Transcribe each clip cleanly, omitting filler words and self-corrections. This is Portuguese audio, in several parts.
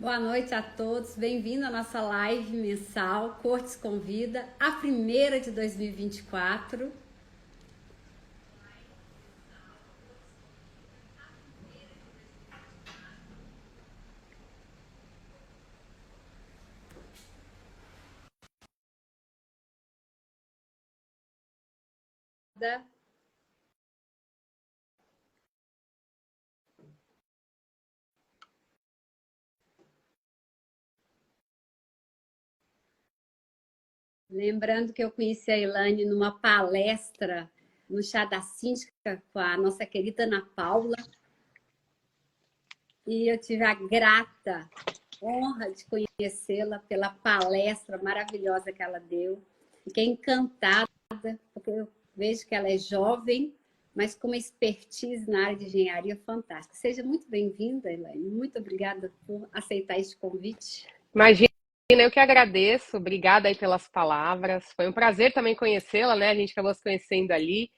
Boa noite a todos, bem-vindo à nossa live mensal Cortes Convida, a primeira de 2024. Lembrando que eu conheci a Elaine numa palestra no Chá da Síndica com a nossa querida Ana Paula, e eu tive a grata honra de conhecê-la pela palestra maravilhosa que ela deu. Fiquei encantada, porque eu vejo que ela é jovem, mas com uma expertise na área de engenharia fantástica. Seja muito bem-vinda, Elaine. Muito obrigada por aceitar este convite. Imagina, eu que agradeço. Obrigada aí pelas palavras. Foi um prazer também conhecê-la, né? A gente acabou se conhecendo ali.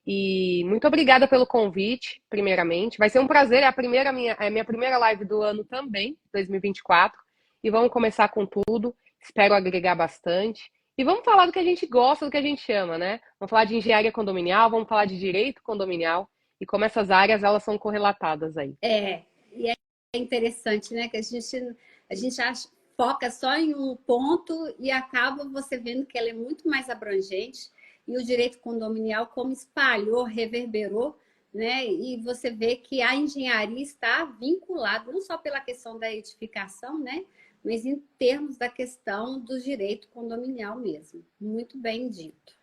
E muito obrigada pelo convite, primeiramente. Vai ser um prazer, é a minha primeira live do ano também, 2024. E vamos começar com tudo. Espero agregar bastante. E vamos falar do que a gente gosta, do que a gente ama, né? Vamos falar de engenharia condominial, vamos falar de direito condominial e como essas áreas elas são correlatadas aí. E é interessante, né? Que a gente foca só em um ponto e acaba você vendo que ela é muito mais abrangente. E o direito condominial, como espalhou, reverberou, né? E você vê que a engenharia está vinculada, não só pela questão da edificação, né? Mas em termos da questão do direito condominial mesmo. Muito bem dito.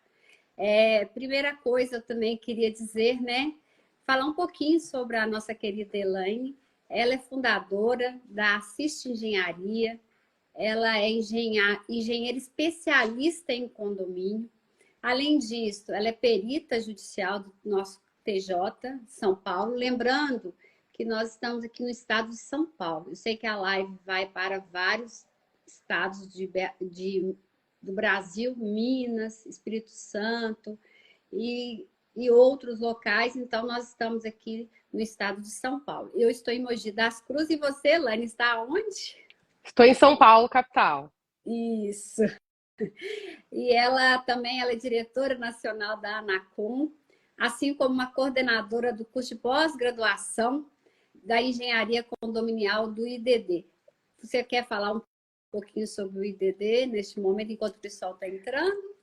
Primeira coisa, eu também queria dizer, né? Falar um pouquinho sobre a nossa querida Elaine. Ela é fundadora da Assiste Engenharia, ela é engenheira especialista em condomínio. Além disso, ela é perita judicial do nosso TJ de São Paulo. Lembrando que nós estamos aqui no estado de São Paulo. Eu sei que a live vai para vários estados do Brasil, Minas, Espírito Santo e outros locais. Então, nós estamos aqui no estado de São Paulo. Eu estou em Mogi das Cruzes e você, Lani, está onde? Estou em São Paulo, capital. Isso. E ela é diretora nacional da ANACOM, assim como uma coordenadora do curso de pós-graduação da Engenharia Condominial do IDD. Você quer falar um pouquinho sobre o IDD neste momento, enquanto o pessoal está entrando?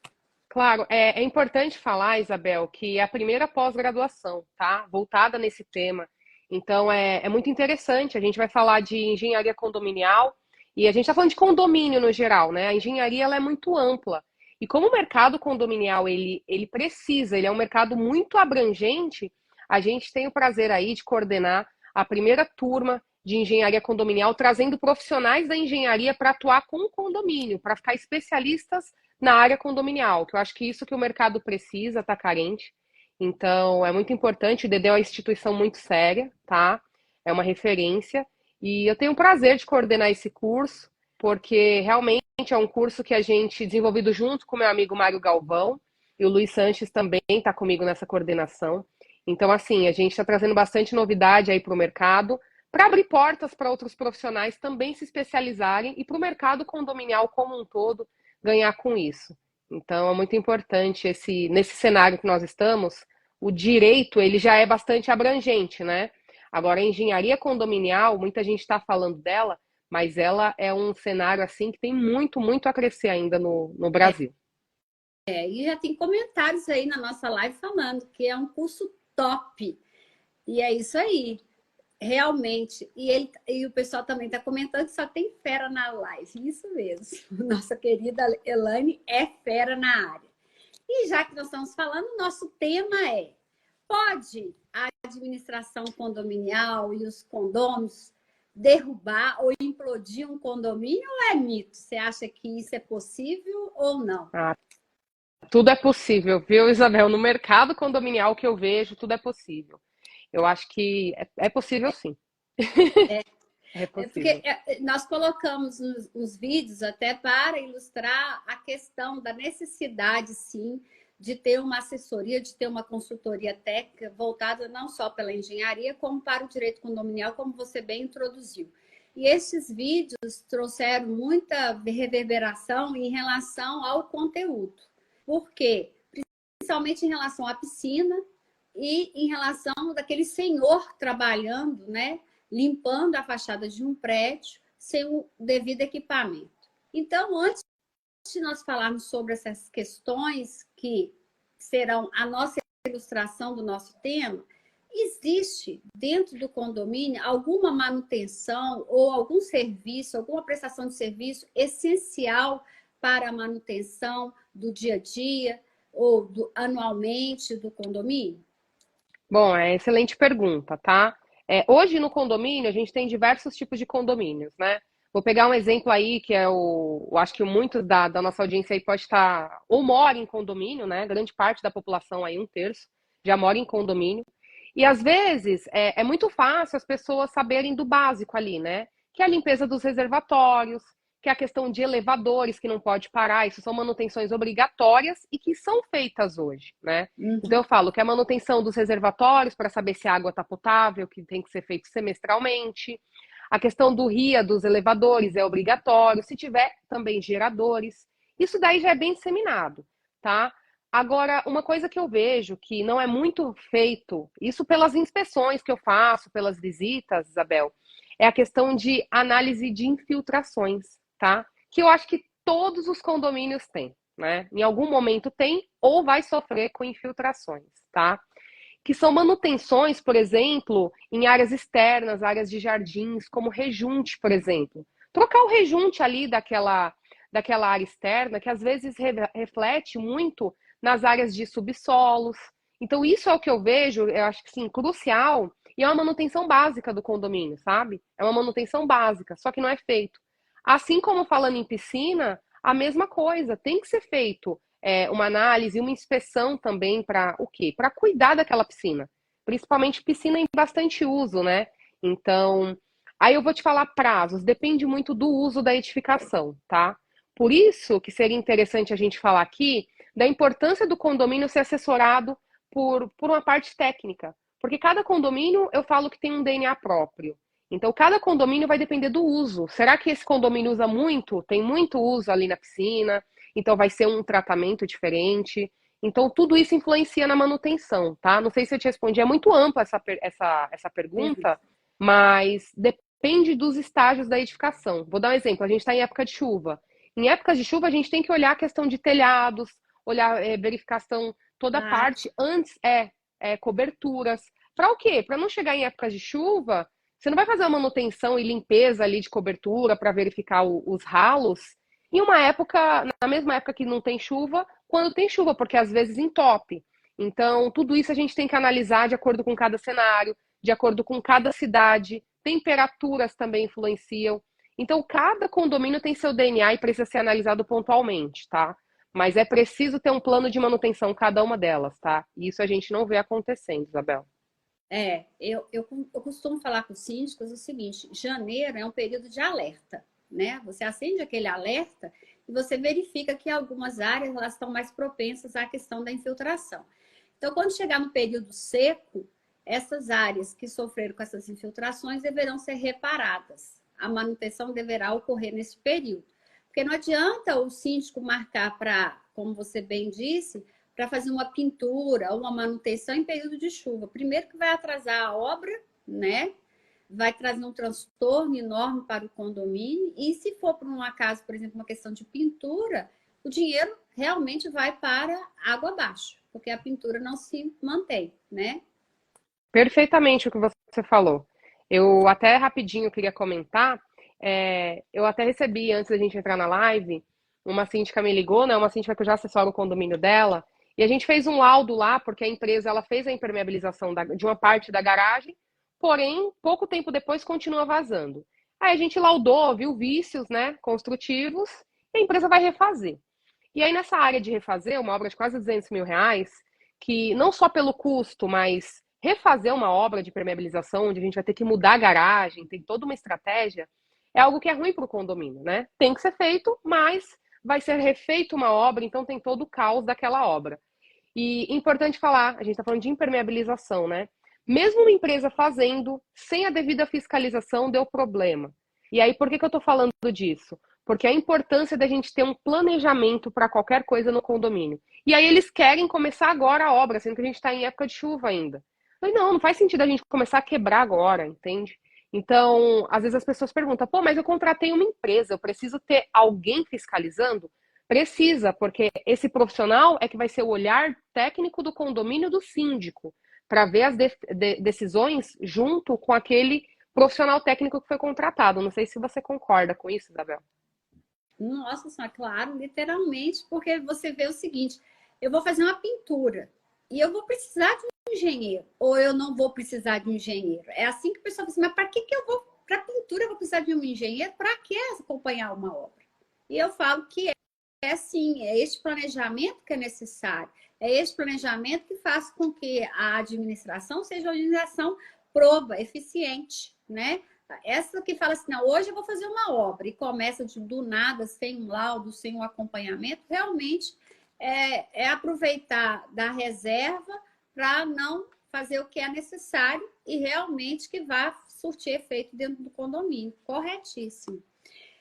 Claro, é importante falar, Isabel, que é a primeira pós-graduação, tá? Voltada nesse tema. Então, é muito interessante. A gente vai falar de engenharia condominial e a gente está falando de condomínio no geral, né? A engenharia ela é muito ampla. E como o mercado condominial ele precisa, ele é um mercado muito abrangente, a gente tem o prazer aí de coordenar a primeira turma de engenharia condominial, trazendo profissionais da engenharia para atuar com o condomínio, para ficar especialistas na área condominial, que eu acho que isso que o mercado precisa, está carente. Então, é muito importante. O IDD é uma instituição muito séria, tá? É uma referência. E eu tenho o prazer de coordenar esse curso, porque realmente é um curso que a gente desenvolvido junto com meu amigo Mário Galvão, e o Luiz Sanches também está comigo nessa coordenação. Então, assim, a gente está trazendo bastante novidade aí para o mercado, para abrir portas para outros profissionais também se especializarem e para o mercado condominial como um todo ganhar com isso. Então, é muito importante nesse cenário que nós estamos, o direito ele já é bastante abrangente, né? Agora, a engenharia condominial, muita gente está falando dela, mas ela é um cenário assim que tem muito, muito a crescer ainda no Brasil. E já tem comentários aí na nossa live falando que é um curso top. E é isso aí. Realmente, e o pessoal também está comentando que só tem fera na live, isso mesmo. Nossa querida Elaine é fera na área. E já que nós estamos falando, nosso tema é: pode a administração condominial e os condôminos derrubar ou implodir um condomínio ou é mito? Você acha que isso é possível ou não? Ah, tudo é possível, viu, Isabel? No mercado condominial que eu vejo, tudo é possível. Eu acho que é possível sim. É Porque possível. nós colocamos uns vídeos até para ilustrar a questão da necessidade, sim, de ter uma assessoria, de ter uma consultoria técnica voltada não só pela engenharia, como para o direito condominial, como você bem introduziu. E esses vídeos trouxeram muita reverberação em relação ao conteúdo. Por quê? Principalmente em relação à piscina e em relação daquele senhor trabalhando, né, limpando a fachada de um prédio sem o devido equipamento. Então, antes de nós falarmos sobre essas questões que serão a nossa ilustração do nosso tema, existe dentro do condomínio alguma manutenção ou algum serviço, alguma prestação de serviço essencial para a manutenção do dia a dia ou anualmente do condomínio? Bom, excelente pergunta, tá? Hoje no condomínio, a gente tem diversos tipos de condomínios, né? Vou pegar um exemplo aí, que é eu acho que muitos da nossa audiência aí pode estar, ou mora em condomínio, né? Grande parte da população aí, 1/3, já mora em condomínio. E às vezes é muito fácil as pessoas saberem do básico ali, né? Que é a limpeza dos reservatórios, que é a questão de elevadores que não pode parar, isso são manutenções obrigatórias e que são feitas hoje, né? Então eu falo que a manutenção dos reservatórios para saber se a água está potável, que tem que ser feito semestralmente. A questão do RIA dos elevadores é obrigatório, se tiver também geradores. Isso daí já é bem disseminado, tá? Agora, uma coisa que eu vejo que não é muito feito, isso pelas inspeções que eu faço, pelas visitas, Isabel, é a questão de análise de infiltrações, tá? Que eu acho que todos os condomínios têm, né? Em algum momento tem ou vai sofrer com infiltrações, tá? Que são manutenções, por exemplo, em áreas externas, áreas de jardins, como rejunte, por exemplo. Trocar o rejunte ali daquela área externa, que às vezes reflete muito nas áreas de subsolos. Então, isso é o que eu vejo, eu acho que sim, crucial, e é uma manutenção básica do condomínio, sabe? É uma manutenção básica, só que não é feito. Assim como falando em piscina, a mesma coisa, tem que ser feito uma análise, uma inspeção também para o quê? Para cuidar daquela piscina. Principalmente piscina em bastante uso, né? Então, aí eu vou te falar prazos, depende muito do uso da edificação, tá? Por isso que seria interessante a gente falar aqui da importância do condomínio ser assessorado por uma parte técnica. Porque cada condomínio, eu falo que tem um DNA próprio. Então, cada condomínio vai depender do uso. Será que esse condomínio usa muito? Tem muito uso ali na piscina? Então vai ser um tratamento diferente. Então tudo isso influencia na manutenção, tá? Não sei se eu te respondi, é muito ampla essa pergunta, mas depende dos estágios da edificação. Vou dar um exemplo, a gente está em época de chuva. Em épocas de chuva a gente tem que olhar a questão de telhados, olhar verificação toda a parte, antes coberturas. Para o quê? Para não chegar em épocas de chuva, você não vai fazer uma manutenção e limpeza ali de cobertura para verificar os ralos em uma época, na mesma época que não tem chuva, quando tem chuva, porque às vezes entope. Então, tudo isso a gente tem que analisar de acordo com cada cenário, de acordo com cada cidade. Temperaturas também influenciam. Então, cada condomínio tem seu DNA e precisa ser analisado pontualmente, tá? Mas é preciso ter um plano de manutenção cada uma delas, tá? E isso a gente não vê acontecendo, Isabel. Eu costumo falar com os síndicos o seguinte: janeiro é um período de alerta, né? Você acende aquele alerta e você verifica que algumas áreas elas estão mais propensas à questão da infiltração. Então, quando chegar no período seco, essas áreas que sofreram com essas infiltrações deverão ser reparadas. A manutenção deverá ocorrer nesse período. Porque não adianta o síndico marcar para, como você bem disse, para fazer uma pintura ou uma manutenção em período de chuva. Primeiro que vai atrasar a obra, né? Vai trazer um transtorno enorme para o condomínio. E se for por um acaso, por exemplo, uma questão de pintura, o dinheiro realmente vai para água abaixo, porque a pintura não se mantém, né? Perfeitamente o que você falou. Eu até rapidinho queria comentar. Eu até recebi, antes da gente entrar na live, uma síndica me ligou, né? Uma síndica que eu já assessoro o condomínio dela. E a gente fez um laudo lá, porque a empresa ela fez a impermeabilização de uma parte da garagem, porém, pouco tempo depois continua vazando. Aí a gente laudou, viu vícios, né, construtivos, e a empresa vai refazer. E aí nessa área de refazer, uma obra de quase R$ 200 mil, que não só pelo custo, mas refazer uma obra de impermeabilização, onde a gente vai ter que mudar a garagem, tem toda uma estratégia, é algo que é ruim para o condomínio, né? Tem que ser feito, mas vai ser refeita uma obra, então tem todo o caos daquela obra. E importante falar, a gente está falando de impermeabilização, né? Mesmo uma empresa fazendo, sem a devida fiscalização, deu problema. E aí, por que que eu estou falando disso? Porque a importância da gente ter um planejamento para qualquer coisa no condomínio. E aí eles querem começar agora a obra, sendo que a gente está em época de chuva ainda. Eu falei, não, não faz sentido a gente começar a quebrar agora, entende? Então, às vezes as pessoas perguntam, pô, mas eu contratei uma empresa, eu preciso ter alguém fiscalizando? Precisa, porque esse profissional é que vai ser o olhar técnico do condomínio do síndico, para ver as decisões junto com aquele profissional técnico que foi contratado. Não sei se você concorda com isso, Isabel. Nossa senhora, claro, literalmente, porque você vê o seguinte, eu vou fazer uma pintura e eu vou precisar de um engenheiro, ou eu não vou precisar de um engenheiro. É assim que o pessoal fala assim, mas para que eu vou, para pintura eu vou precisar de um engenheiro? Para que acompanhar uma obra? E eu falo que é assim, é este planejamento que é necessário, é este planejamento que faz com que a administração seja uma administração proba, eficiente, né? Essa que fala assim, não, hoje eu vou fazer uma obra e começa do nada, sem um laudo, sem um acompanhamento, realmente é aproveitar da reserva para não fazer o que é necessário e realmente que vá surtir efeito dentro do condomínio. Corretíssimo.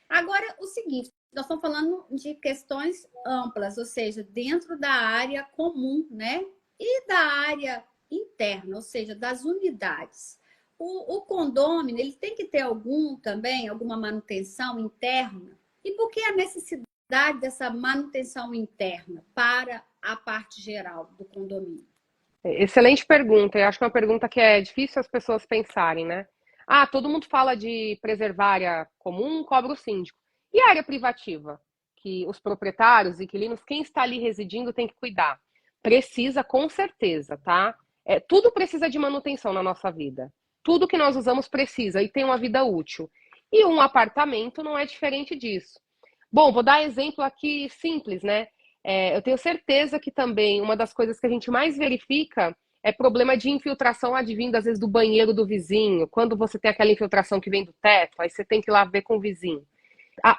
Agora, o seguinte, nós estamos falando de questões amplas, ou seja, dentro da área comum, né? E da área interna, ou seja, das unidades. O condômino, ele tem que ter alguma manutenção interna? E por que a necessidade dessa manutenção interna para a parte geral do condomínio? Excelente pergunta. Eu acho que é uma pergunta que é difícil as pessoas pensarem, né? Ah, todo mundo fala de preservar a área comum, cobra o síndico. E a área privativa? Que os proprietários, inquilinos, quem está ali residindo tem que cuidar. Precisa, com certeza, tá? Tudo precisa de manutenção na nossa vida. Tudo que nós usamos precisa e tem uma vida útil. E um apartamento não é diferente disso. Bom, vou dar exemplo aqui simples, né? Eu tenho certeza que também uma das coisas que a gente mais verifica é problema de infiltração advindo, às vezes, do banheiro do vizinho. Quando você tem aquela infiltração que vem do teto, aí você tem que ir lá ver com o vizinho.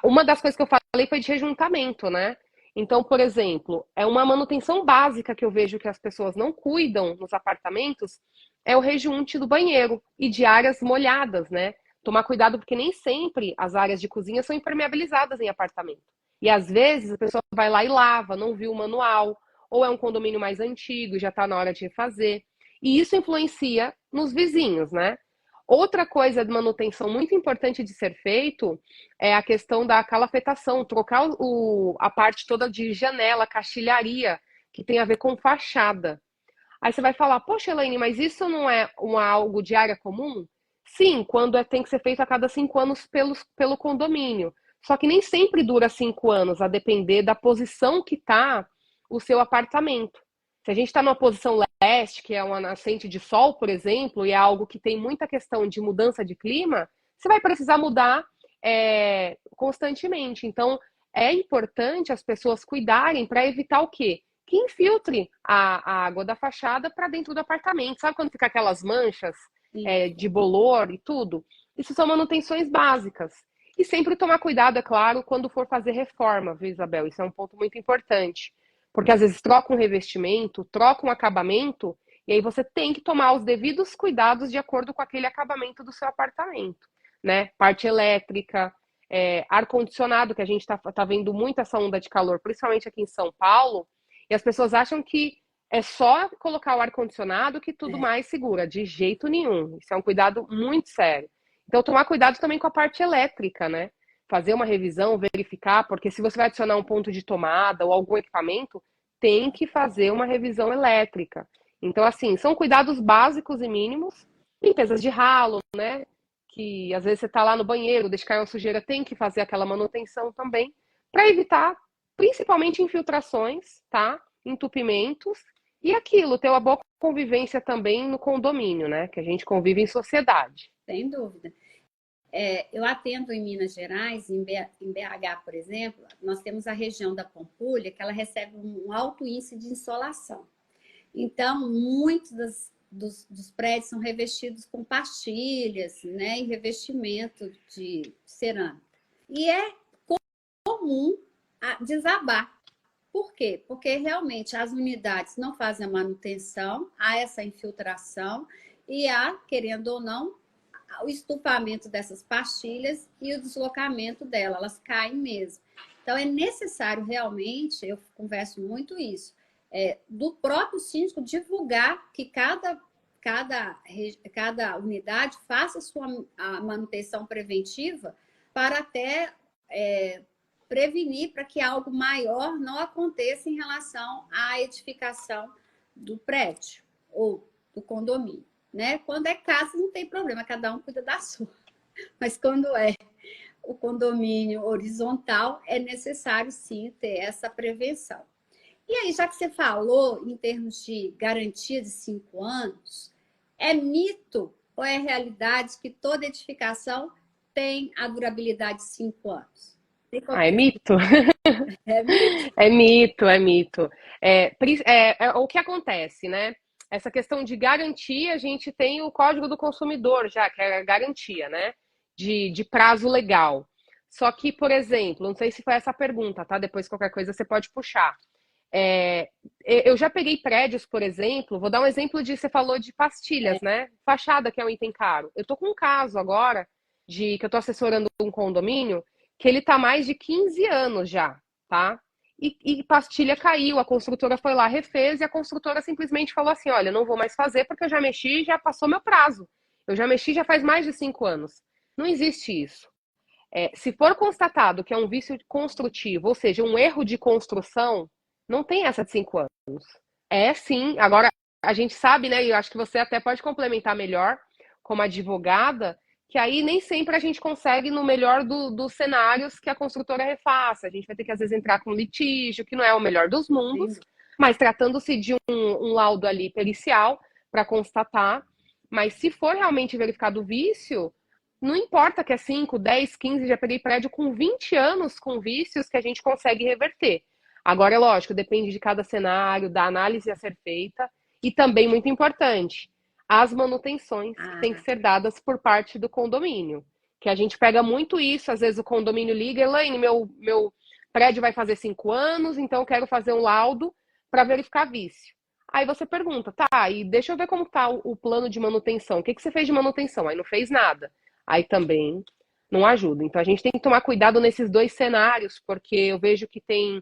Uma das coisas que eu falei foi de rejuntamento, né? Então, por exemplo, é uma manutenção básica que eu vejo que as pessoas não cuidam nos apartamentos, é o rejunte do banheiro e de áreas molhadas, né? Tomar cuidado porque nem sempre as áreas de cozinha são impermeabilizadas em apartamento. E às vezes a pessoa vai lá e lava, não viu o manual, ou é um condomínio mais antigo, já está na hora de refazer. E isso influencia nos vizinhos, né? Outra coisa de manutenção muito importante de ser feito é a questão da calafetação, trocar a parte toda de janela, caixilharia, que tem a ver com fachada. Aí você vai falar, poxa, Elaine, mas isso não é algo de área comum? Sim, quando tem que ser feito a cada 5 anos pelo condomínio. Só que nem sempre dura 5 anos, a depender da posição que está o seu apartamento. Se a gente está numa posição leste, que é uma nascente de sol, por exemplo, e é algo que tem muita questão de mudança de clima, você vai precisar mudar constantemente. Então, é importante as pessoas cuidarem para evitar o quê? Que infiltre a água da fachada para dentro do apartamento. Sabe quando fica aquelas manchas de bolor e tudo? Isso são manutenções básicas. E sempre tomar cuidado, é claro, quando for fazer reforma, viu, Isabel? Isso é um ponto muito importante. Porque às vezes troca um revestimento, troca um acabamento, e aí você tem que tomar os devidos cuidados de acordo com aquele acabamento do seu apartamento, né? Parte elétrica, ar-condicionado, que a gente tá vendo muito essa onda de calor, principalmente aqui em São Paulo, e as pessoas acham que é só colocar o ar-condicionado que tudo mais segura. De jeito nenhum. Isso é um cuidado muito sério. Então, tomar cuidado também com a parte elétrica, né? Fazer uma revisão, verificar, porque se você vai adicionar um ponto de tomada ou algum equipamento, tem que fazer uma revisão elétrica. Então, assim, são cuidados básicos e mínimos. Limpezas de ralo, né? Que às vezes você está lá no banheiro, deixa cair uma sujeira, tem que fazer aquela manutenção também, para evitar principalmente infiltrações, tá? Entupimentos e aquilo, ter uma boa convivência também no condomínio, né? Que a gente convive em sociedade. Sem dúvida. Eu atendo em Minas Gerais, em BH, por exemplo, nós temos a região da Pampulha, que ela recebe um alto índice de insolação. Então, muitos dos prédios são revestidos com pastilhas, né, e revestimento de cerâmica. E é comum desabar. Por quê? Porque realmente as unidades não fazem a manutenção, há essa infiltração e há, querendo ou não, o estufamento dessas pastilhas e o deslocamento dela, elas caem mesmo. Então, é necessário realmente, eu converso muito isso, do próprio síndico divulgar que cada unidade faça a manutenção preventiva para até prevenir para que algo maior não aconteça em relação à edificação do prédio ou do condomínio, né? Quando é casa, não tem problema, cada um cuida da sua. Mas quando é o condomínio horizontal, é necessário, sim, ter essa prevenção. E aí, já que você falou em termos de garantia de 5 anos, é mito ou é realidade que toda edificação tem a durabilidade de 5 anos? Ah, é mito? É mito? É mito, é mito. O que acontece, né? Essa questão de garantia, a gente tem o Código do Consumidor já, que é a garantia, né? De prazo legal. Só que, por exemplo, não sei se foi essa a pergunta, tá? Depois qualquer coisa você pode puxar. Eu já peguei prédios, por exemplo, vou dar um exemplo de, você falou de pastilhas, né? Fachada, que é um item caro. Eu tô com um caso agora, que eu tô assessorando um condomínio, que ele tá há mais de 15 anos já, tá? E pastilha caiu, a construtora foi lá, refez, e a construtora simplesmente falou assim, olha, não vou mais fazer porque eu já mexi, já passou meu prazo. Eu já mexi já faz mais de 5 anos. Não existe isso. Se for constatado que é um vício construtivo, ou seja, um erro de construção, não tem essa de 5 anos. É sim, agora a gente sabe, né, e eu acho que você até pode complementar melhor, como advogada, que aí nem sempre a gente consegue, no melhor dos cenários, que a construtora refaça. A gente vai ter que, às vezes, entrar com litígio, que não é o melhor dos mundos, mas tratando-se de um laudo ali pericial para constatar. Mas se for realmente verificado o vício, não importa que é 5, 10, 15, já peguei prédio com 20 anos com vícios que a gente consegue reverter. Agora, é lógico, depende de cada cenário, da análise a ser feita, e também, muito importante, as manutenções que têm que ser dadas por parte do condomínio. Que a gente pega muito isso, às vezes o condomínio liga, Elaine, meu prédio vai fazer 5 anos, então eu quero fazer um laudo para verificar vício. Aí você pergunta, tá, e deixa eu ver como tá o plano de manutenção. O que você fez de manutenção? Aí não fez nada. Aí também não ajuda. Então a gente tem que tomar cuidado nesses dois cenários, porque eu vejo que tem,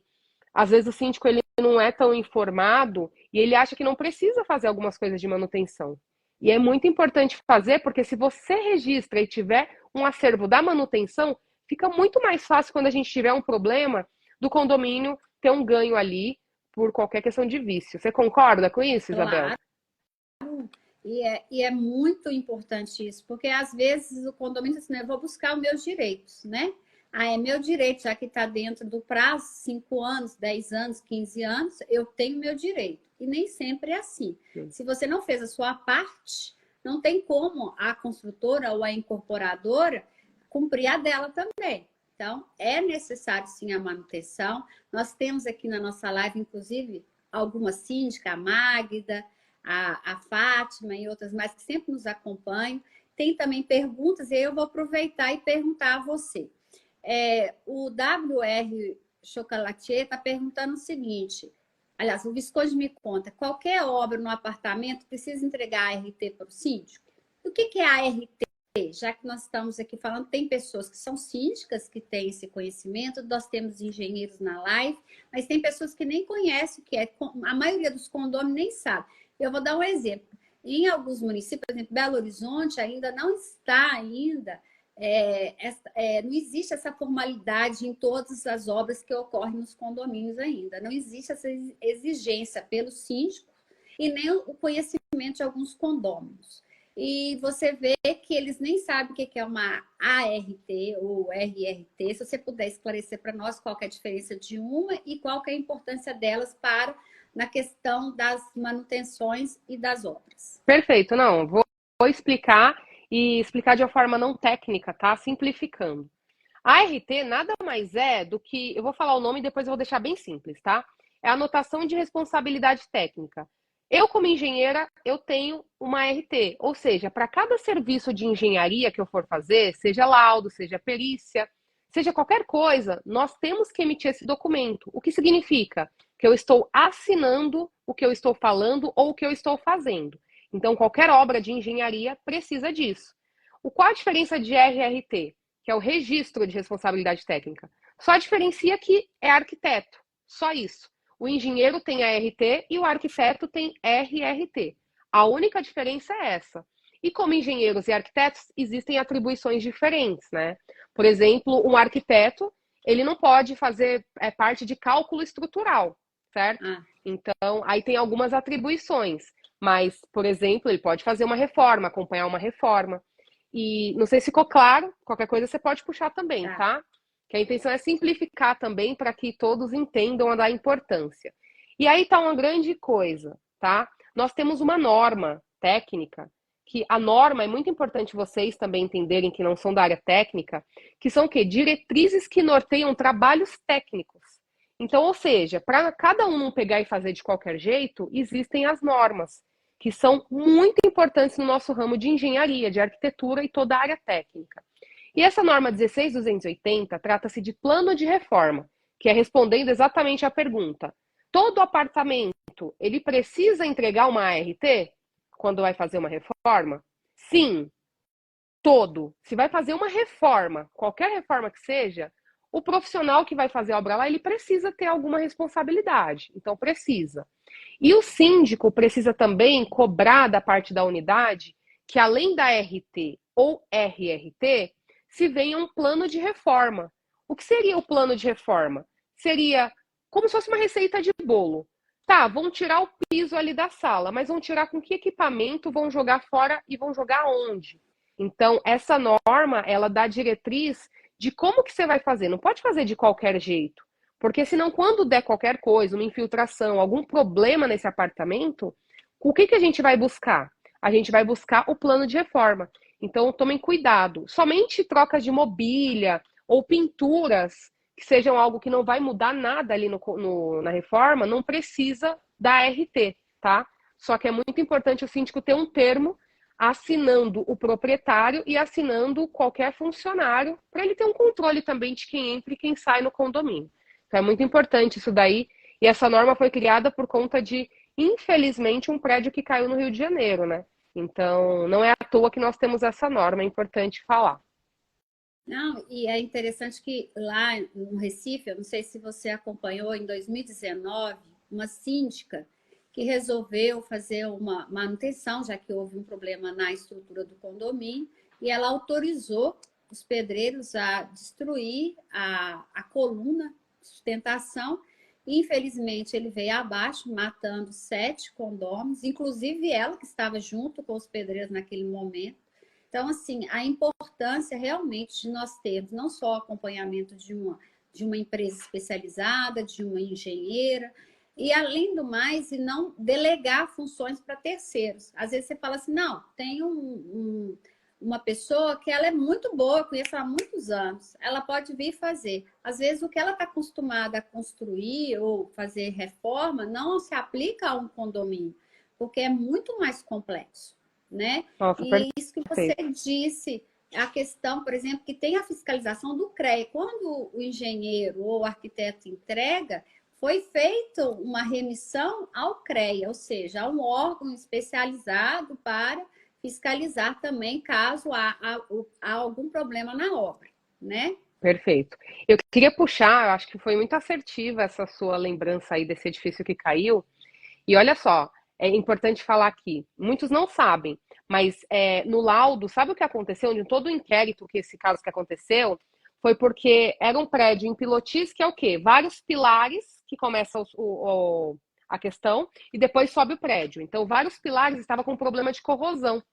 às vezes o síndico ele não é tão informado e ele acha que não precisa fazer algumas coisas de manutenção. E é muito importante fazer, porque se você registra e tiver um acervo da manutenção, fica muito mais fácil quando a gente tiver um problema do condomínio ter um ganho ali por qualquer questão de vício. Você concorda com isso, Isabel? Claro. E é muito importante isso, porque às vezes o condomínio diz assim, eu vou buscar os meus direitos, né? Ah, é meu direito, já que está dentro do prazo, 5 anos, 10 anos, 15 anos, eu tenho meu direito. E nem sempre é assim. Se você não fez a sua parte, não tem como a construtora ou a incorporadora cumprir a dela também. Então, é necessário sim a manutenção. Nós temos aqui na nossa live, inclusive, algumas síndicas, a Magda, a Fátima e outras mais que sempre nos acompanham. Tem também perguntas, e aí eu vou aproveitar e perguntar a você. O WR Chocolatier está perguntando o seguinte, aliás, o Visconde me conta, qualquer obra no apartamento precisa entregar a RT para o síndico? O que é a RT? Já que nós estamos aqui falando, tem pessoas que são síndicas, que têm esse conhecimento, nós temos engenheiros na live, mas tem pessoas que nem conhecem o que é, a maioria dos condôminos nem sabe. Eu vou dar um exemplo. Em alguns municípios, por exemplo, Belo Horizonte ainda não está não existe essa formalidade em todas as obras que ocorrem nos condomínios ainda. Não existe essa exigência pelo síndico e nem o conhecimento de alguns condôminos. E você vê que eles nem sabem o que é uma ART ou RRT. Se você puder esclarecer para nós qual é a diferença de uma e qual é a importância delas na questão das manutenções e das obras. Perfeito, não, vou explicar e explicar de uma forma não técnica, tá? Simplificando. A RT nada mais é do que, eu vou falar o nome e depois eu vou deixar bem simples, tá? É a anotação de responsabilidade técnica. Eu, como engenheira, eu tenho uma RT, ou seja, para cada serviço de engenharia que eu for fazer, seja laudo, seja perícia, seja qualquer coisa, nós temos que emitir esse documento. O que significa? Que eu estou assinando o que eu estou falando ou o que eu estou fazendo. Então, qualquer obra de engenharia precisa disso. Qual a diferença de RRT, que é o Registro de Responsabilidade Técnica? Só diferencia que é arquiteto, só isso. O engenheiro tem ART e o arquiteto tem RRT. A única diferença é essa. E como engenheiros e arquitetos, existem atribuições diferentes, né? Por exemplo, um arquiteto, ele não pode fazer parte de cálculo estrutural, certo? Então, aí tem algumas atribuições. Mas, por exemplo, ele pode fazer uma reforma, acompanhar uma reforma. E não sei se ficou claro, qualquer coisa você pode puxar também, tá? Que a intenção é simplificar também para que todos entendam a da importância. E aí tá uma grande coisa, tá? Nós temos uma norma técnica, que a norma é muito importante vocês também entenderem que não são da área técnica, que são o quê? Diretrizes que norteiam trabalhos técnicos. Então, ou seja, para cada um não pegar e fazer de qualquer jeito, existem as normas, que são muito importantes no nosso ramo de engenharia, de arquitetura e toda a área técnica. E essa norma 16280 trata-se de plano de reforma, que é respondendo exatamente à pergunta: todo apartamento, ele precisa entregar uma ART quando vai fazer uma reforma? Sim, todo. Se vai fazer uma reforma, qualquer reforma que seja, o profissional que vai fazer a obra lá, ele precisa ter alguma responsabilidade. Então, precisa. E o síndico precisa também cobrar da parte da unidade que, além da RT ou RRT, se venha um plano de reforma. O que seria o plano de reforma? Seria como se fosse uma receita de bolo. Tá, vão tirar o piso ali da sala, mas vão tirar com que equipamento, vão jogar fora e vão jogar onde? Então, essa norma, ela dá diretriz de como que você vai fazer. Não pode fazer de qualquer jeito. Porque senão, quando der qualquer coisa, uma infiltração, algum problema nesse apartamento, o que a gente vai buscar? A gente vai buscar o plano de reforma. Então, tomem cuidado. Somente trocas de mobília ou pinturas, que sejam algo que não vai mudar nada ali na reforma, não precisa da RT, tá? Só que é muito importante o síndico ter um termo assinando o proprietário e assinando qualquer funcionário, para ele ter um controle também de quem entra e quem sai no condomínio. Então é muito importante isso daí. E essa norma foi criada por conta de, infelizmente, um prédio que caiu no Rio de Janeiro, né? Então, não é à toa que nós temos essa norma, é importante falar. Não, e é interessante que lá no Recife, eu não sei se você acompanhou, em 2019, uma síndica que resolveu fazer uma manutenção, já que houve um problema na estrutura do condomínio, e ela autorizou os pedreiros a destruir a coluna de sustentação. E, infelizmente, ele veio abaixo, matando 7 condôminos, inclusive ela, que estava junto com os pedreiros naquele momento. Então, assim, a importância realmente de nós termos não só o acompanhamento de uma empresa especializada, de uma engenheira, e além do mais, e não delegar funções para terceiros. Às vezes você fala assim, não, tem uma pessoa que ela é muito boa, eu conheço há muitos anos, ela pode vir fazer. Às vezes o que ela está acostumada a construir ou fazer reforma não se aplica a um condomínio, porque é muito mais complexo, né? Nossa, E isso que você disse, a questão, por exemplo, que tem a fiscalização do CREA. Quando o engenheiro ou o arquiteto entrega, foi feita uma remissão ao CREA, ou seja, a um órgão especializado para fiscalizar também caso há algum problema na obra, né? Perfeito. Eu queria puxar, eu acho que foi muito assertiva essa sua lembrança aí desse edifício que caiu. E olha só, é importante falar aqui, muitos não sabem, mas no laudo, sabe o que aconteceu? De todo o inquérito que esse caso que aconteceu, foi porque era um prédio em pilotis, que é o quê? Vários pilares que começa a questão e depois sobe o prédio. Então, vários pilares estavam com problema de corrosão.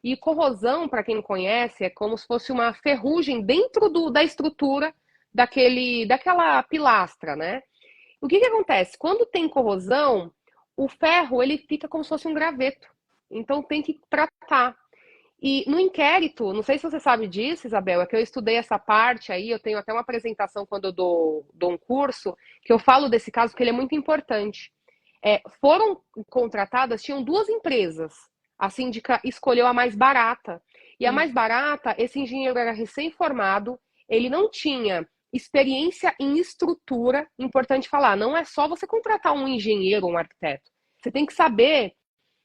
E corrosão, para quem não conhece, é como se fosse uma ferrugem dentro da estrutura daquela pilastra, né? O que acontece? Quando tem corrosão, o ferro ele fica como se fosse um graveto. Então tem que tratar. E no inquérito, não sei se você sabe disso, Isabel, é que eu estudei essa parte aí, eu tenho até uma apresentação quando eu dou um curso, que eu falo desse caso, que ele é muito importante. Foram contratadas, tinham 2 empresas. A síndica escolheu a mais barata. E a mais barata, esse engenheiro era recém-formado, ele não tinha experiência em estrutura. Importante falar, não é só você contratar um engenheiro ou um arquiteto. Você tem que saber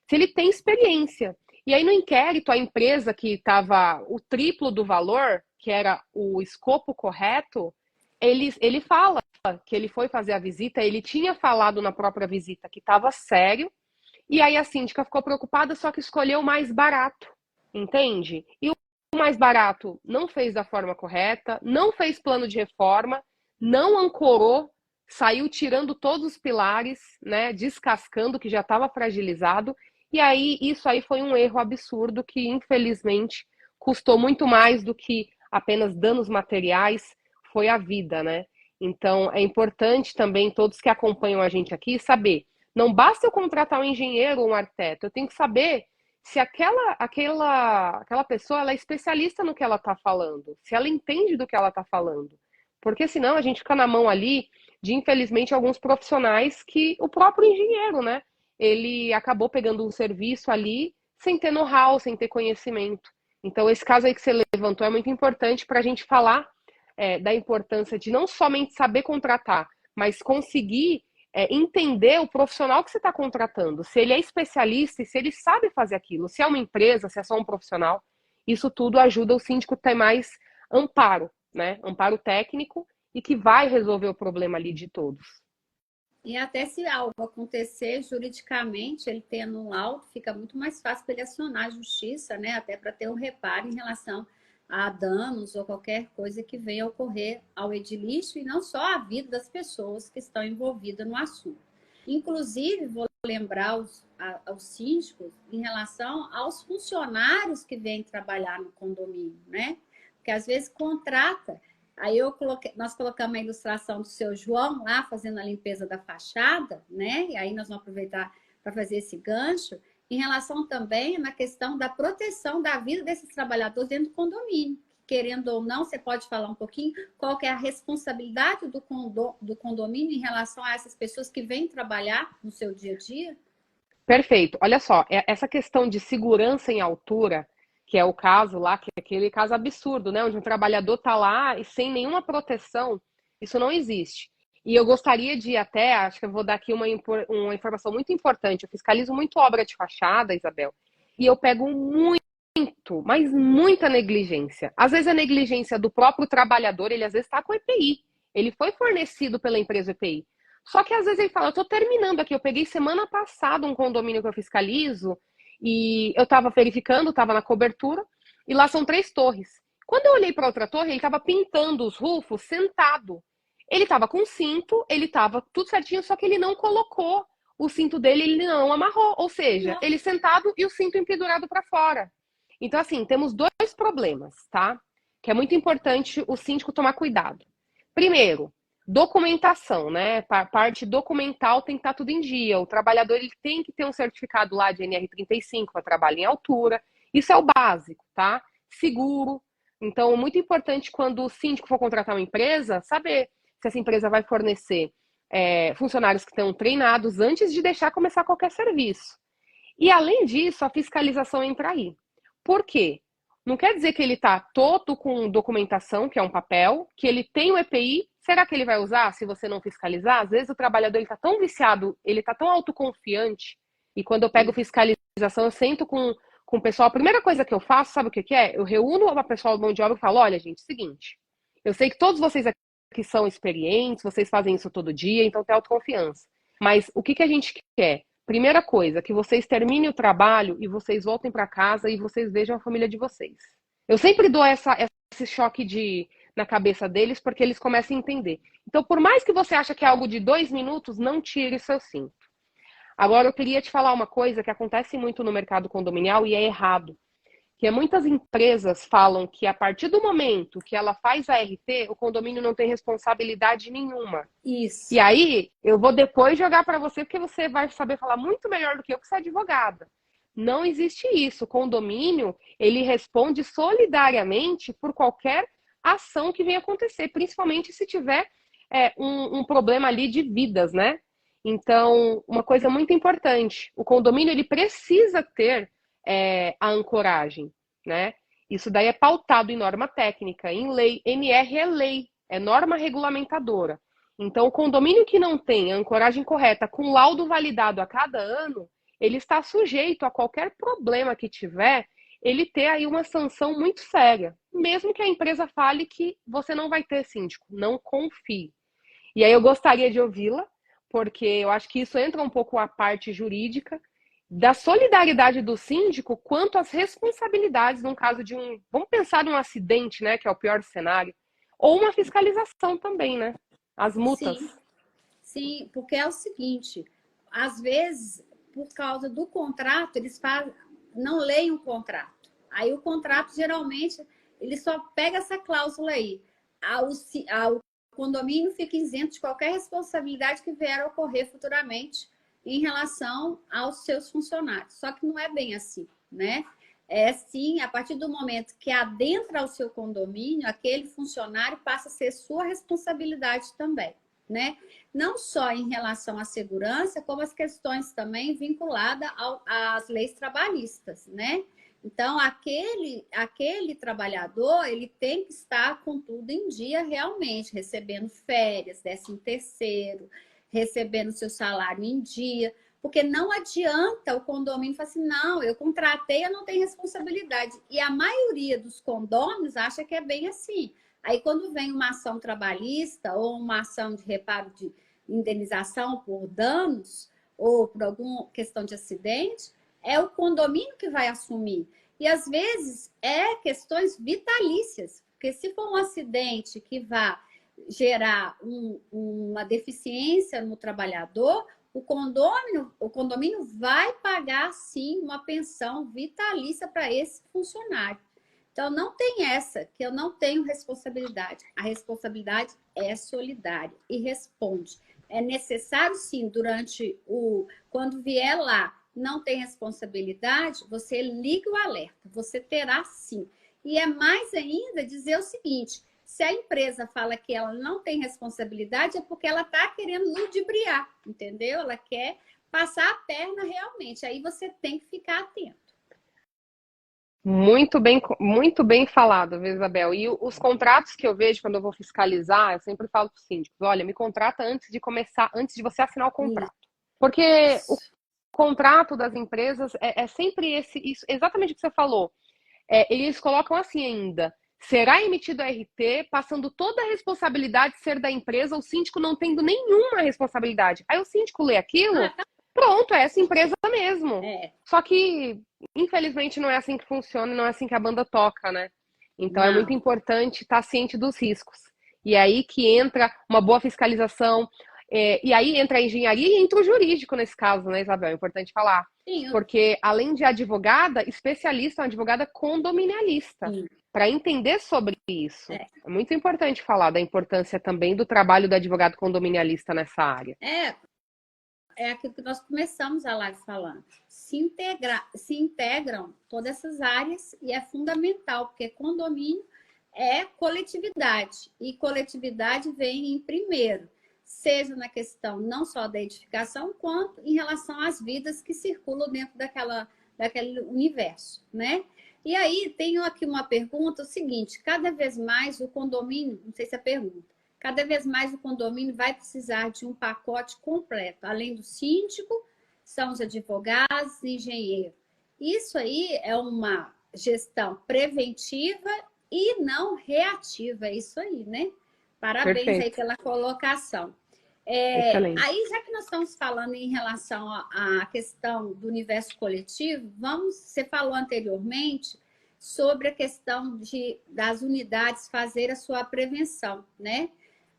se ele tem experiência. E aí, no inquérito, a empresa que estava o triplo do valor, que era o escopo correto, ele fala que ele foi fazer a visita, ele tinha falado na própria visita que estava sério, e aí a síndica ficou preocupada, só que escolheu o mais barato, entende? E o mais barato não fez da forma correta, não fez plano de reforma, não ancorou, saiu tirando todos os pilares, né, descascando que já estava fragilizado, e aí isso aí foi um erro absurdo que, infelizmente, custou muito mais do que apenas danos materiais, foi a vida, né? Então, é importante também, todos que acompanham a gente aqui, saber, não basta eu contratar um engenheiro ou um arquiteto, eu tenho que saber se aquela pessoa ela é especialista no que ela está falando, se ela entende do que ela está falando. Porque senão a gente fica na mão ali de, infelizmente, alguns profissionais que o próprio engenheiro, né? Ele acabou pegando um serviço ali sem ter know-how, sem ter conhecimento. Então, esse caso aí que você levantou é muito importante para a gente falar da importância de não somente saber contratar, mas conseguir entender o profissional que você está contratando, se ele é especialista e se ele sabe fazer aquilo, se é uma empresa, se é só um profissional, isso tudo ajuda o síndico a ter mais amparo, né? Amparo técnico e que vai resolver o problema ali de todos. E até se algo acontecer juridicamente, ele tendo um laudo, fica muito mais fácil para ele acionar a justiça, né? Até para ter um reparo em relação a danos ou qualquer coisa que venha a ocorrer ao edilício e não só a vida das pessoas que estão envolvidas no assunto. Inclusive, vou lembrar aos síndicos em relação aos funcionários que vêm trabalhar no condomínio, né? Porque às vezes contrata. Aí nós colocamos a ilustração do seu João lá fazendo a limpeza da fachada, né? E aí nós vamos aproveitar para fazer esse gancho, em relação também na questão da proteção da vida desses trabalhadores dentro do condomínio. Querendo ou não, você pode falar um pouquinho qual que é a responsabilidade do condomínio em relação a essas pessoas que vêm trabalhar no seu dia a dia? Perfeito. Olha só, essa questão de segurança em altura, que é o caso lá, que é aquele caso absurdo, né? Onde um trabalhador está lá e sem nenhuma proteção, isso não existe. E eu gostaria de até, acho que eu vou dar aqui uma informação muito importante. Eu fiscalizo muito obra de fachada, Isabel, e eu pego muito, mas muita negligência. Às vezes a negligência do próprio trabalhador, ele às vezes está com EPI. Ele foi fornecido pela empresa EPI. Só que às vezes ele fala, eu estou terminando aqui, eu peguei semana passada um condomínio que eu fiscalizo, e eu estava verificando, estava na cobertura, e lá são 3 torres. Quando eu olhei para outra torre, ele estava pintando os rufos sentado. Ele estava com cinto, ele estava tudo certinho, só que ele não colocou o cinto dele, ele não amarrou. Ou seja, ele sentado e o cinto empedurado para fora. Então, assim, temos 2 problemas, tá? Que é muito importante o síndico tomar cuidado. Primeiro, documentação, né? Parte documental tem que estar tudo em dia. O trabalhador ele tem que ter um certificado lá de NR35 para trabalho em altura. Isso é o básico, tá? Seguro. Então, muito importante quando o síndico for contratar uma empresa, saber se essa empresa vai fornecer funcionários que estão treinados antes de deixar começar qualquer serviço. E, além disso, a fiscalização entra aí. Por quê? Não quer dizer que ele está todo com documentação, que é um papel, que ele tem o EPI. Será que ele vai usar se você não fiscalizar? Às vezes o trabalhador está tão viciado, ele está tão autoconfiante, e quando eu pego fiscalização, eu sento com o pessoal, a primeira coisa que eu faço, sabe o que é? Eu reúno o pessoal do mão de obra e falo, olha, gente, seguinte, eu sei que todos vocês aqui são experientes, vocês fazem isso todo dia, então tem autoconfiança. Mas o que a gente quer? Primeira coisa, que vocês terminem o trabalho e vocês voltem para casa e vocês vejam a família de vocês. Eu sempre dou esse choque na cabeça deles, porque eles começam a entender. Então, por mais que você ache que é algo de 2 minutos, não tire seu cinto. Agora, eu queria te falar uma coisa que acontece muito no mercado condominial e é errado. Que muitas empresas falam que a partir do momento que ela faz a RT, o condomínio não tem responsabilidade nenhuma. Isso. E aí, eu vou depois jogar para você, porque você vai saber falar muito melhor do que eu, que você é advogada. Não existe isso. O condomínio, ele responde solidariamente por qualquer ação que venha acontecer, principalmente se tiver um problema ali de vidas, né? Então, uma coisa muito importante, o condomínio ele precisa ter a ancoragem, né? Isso daí é pautado em norma técnica, em lei. NR é lei, é norma regulamentadora. Então, o condomínio que não tem a ancoragem correta, com laudo validado a cada ano, ele está sujeito a qualquer problema que tiver, ele ter aí uma sanção muito séria, mesmo que a empresa fale que você não vai ter síndico, não confie. E aí eu gostaria de ouvi-la, porque eu acho que isso entra um pouco a parte jurídica, da solidariedade do síndico quanto às responsabilidades num caso de um... Vamos pensar num acidente, né, que é o pior cenário, ou uma fiscalização também, né? As multas. Sim, sim, porque é o seguinte, às vezes, por causa do contrato, eles não leem o contrato. Aí o contrato, geralmente, ele só pega essa cláusula aí. O condomínio fica isento de qualquer responsabilidade que vier a ocorrer futuramente em relação aos seus funcionários. Só que não é bem assim, né? É sim, a partir do momento que adentra o seu condomínio, aquele funcionário passa a ser sua responsabilidade também, né? Não só em relação à segurança, como as questões também vinculadas às leis trabalhistas, né? Então, aquele trabalhador, ele tem que estar com tudo em dia realmente, recebendo férias, 13º, recebendo seu salário em dia, porque não adianta o condomínio falar assim, não, eu contratei, eu não tenho responsabilidade. E a maioria dos condôminos acha que é bem assim. Aí, quando vem uma ação trabalhista ou uma ação de reparo de indenização por danos ou por alguma questão de acidente, é o condomínio que vai assumir. E, às vezes, é questões vitalícias, porque se for um acidente que vá gerar uma deficiência no trabalhador, o condomínio vai pagar, sim, uma pensão vitalícia para esse funcionário. Então, não tem essa, que eu não tenho responsabilidade. A responsabilidade é solidária e responde. É necessário, sim, quando vier lá, não tem responsabilidade, você liga o alerta, você terá sim. E é mais ainda dizer o seguinte, se a empresa fala que ela não tem responsabilidade, é porque ela está querendo ludibriar, entendeu? Ela quer passar a perna realmente, aí você tem que ficar atento. Muito bem falado, viu, Isabel? E os contratos que eu vejo quando eu vou fiscalizar, eu sempre falo para os síndicos, olha, me contrata antes de começar, antes de você assinar o contrato. Porque o contrato das empresas é sempre isso, exatamente o que você falou. Eles colocam assim ainda, será emitido a RT, passando toda a responsabilidade de ser da empresa, o síndico não tendo nenhuma responsabilidade. Aí o síndico lê aquilo, pronto, é essa empresa mesmo. Só que, infelizmente, não é assim que funciona, não é assim que a banda toca, né? Então é muito importante estar ciente dos riscos. E aí que entra uma boa fiscalização, e aí entra a engenharia e entra o jurídico nesse caso, né, Isabel? É importante falar. Sim, porque além de advogada, especialista, uma advogada condominialista, para entender sobre isso. É muito importante falar da importância também do trabalho do advogado condominialista nessa área. É aquilo que nós começamos a live falando. Se integram todas essas áreas e é fundamental, porque condomínio é coletividade. E coletividade vem em primeiro, seja na questão não só da edificação, quanto em relação às vidas que circulam dentro daquele universo, né? E aí, tenho aqui uma pergunta, o seguinte, cada vez mais o condomínio, não sei se é pergunta, cada vez mais o condomínio vai precisar de um pacote completo, além do síndico, são os advogados e engenheiro. Isso aí é uma gestão preventiva e não reativa, é isso aí, né? Parabéns. Perfeito. Aí pela colocação. Aí, já que nós estamos falando em relação à questão do universo coletivo, você falou anteriormente sobre a questão das unidades fazer a sua prevenção, né?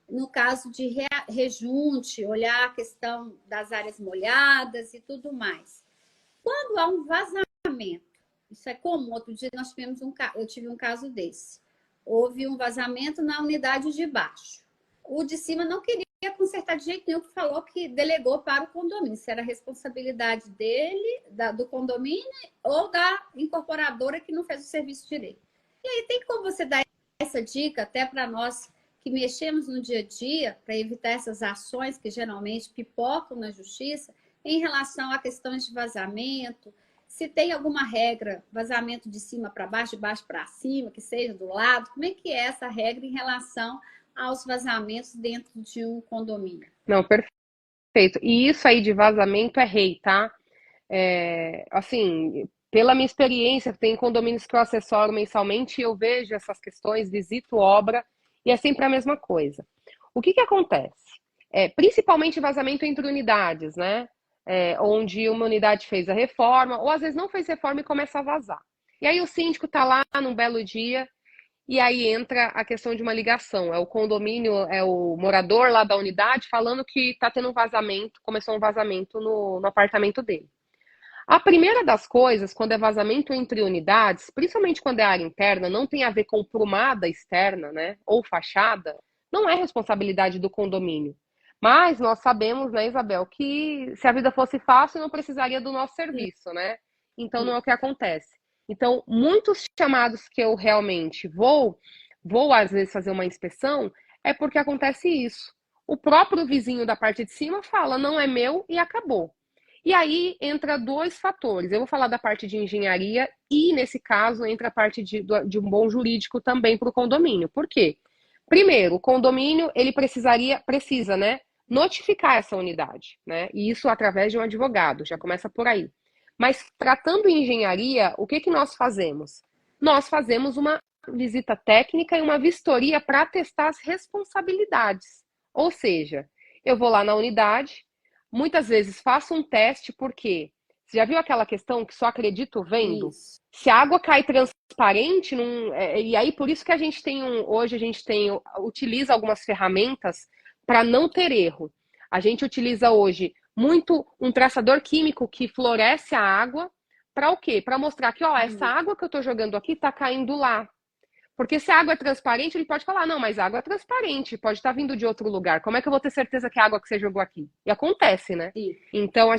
No caso de rejunte, olhar a questão das áreas molhadas e tudo mais. Quando há um vazamento, isso é comum, outro dia eu tive um caso desse. Houve um vazamento na unidade de baixo. O de cima não queria consertar de jeito nenhum, que falou que delegou para o condomínio. Se era responsabilidade dele, do condomínio, ou da incorporadora que não fez o serviço direito. E aí tem como você dar essa dica até para nós que mexemos no dia a dia, para evitar essas ações que geralmente pipocam na justiça, em relação a questões de vazamento, se tem alguma regra, vazamento de cima para baixo, de baixo para cima, que seja do lado, como é que é essa regra em relação aos vazamentos dentro de um condomínio? Não, perfeito. E isso aí de vazamento é rei, tá? assim, pela minha experiência, tem condomínios que eu assessoro mensalmente e eu vejo essas questões, visito obra e é sempre a mesma coisa. O que que acontece? Principalmente vazamento entre unidades, né? Onde uma unidade fez a reforma, ou às vezes não fez reforma e começa a vazar. E aí o síndico está lá num belo dia, e aí entra a questão de uma ligação. É o condomínio, é o morador lá da unidade falando que está tendo um vazamento, começou um vazamento no apartamento dele. A primeira das coisas, quando é vazamento entre unidades, principalmente quando é área interna, não tem a ver com prumada externa, né, ou fachada, não é responsabilidade do condomínio. Mas nós sabemos, né, Isabel, que se a vida fosse fácil, não precisaria do nosso serviço, né? Então não é o que acontece. Então, muitos chamados que eu realmente vou às vezes fazer uma inspeção, é porque acontece isso. O próprio vizinho da parte de cima fala, não é meu e acabou. E aí entra dois fatores. Eu vou falar da parte de engenharia e, nesse caso, entra a parte de um bom jurídico também para o condomínio. Por quê? Primeiro, o condomínio ele precisa, né, notificar essa unidade, né? E isso através de um advogado, já começa por aí. Mas tratando em engenharia, o que que nós fazemos? Nós fazemos uma visita técnica e uma vistoria para testar as responsabilidades. Ou seja, eu vou lá na unidade, muitas vezes faço um teste, porque você já viu aquela questão que só acredito vendo? Isso. Se a água cai transparente, e aí por isso que a gente tem hoje a gente utiliza algumas ferramentas para não ter erro. A gente utiliza hoje muito um traçador químico que fluoresce a água para o quê? Para mostrar que, ó, essa água que eu estou jogando aqui está caindo lá. Porque se a água é transparente, ele pode falar, não, mas a água é transparente, pode estar vindo de outro lugar. Como é que eu vou ter certeza que é a água que você jogou aqui? E acontece, né? Sim. Então,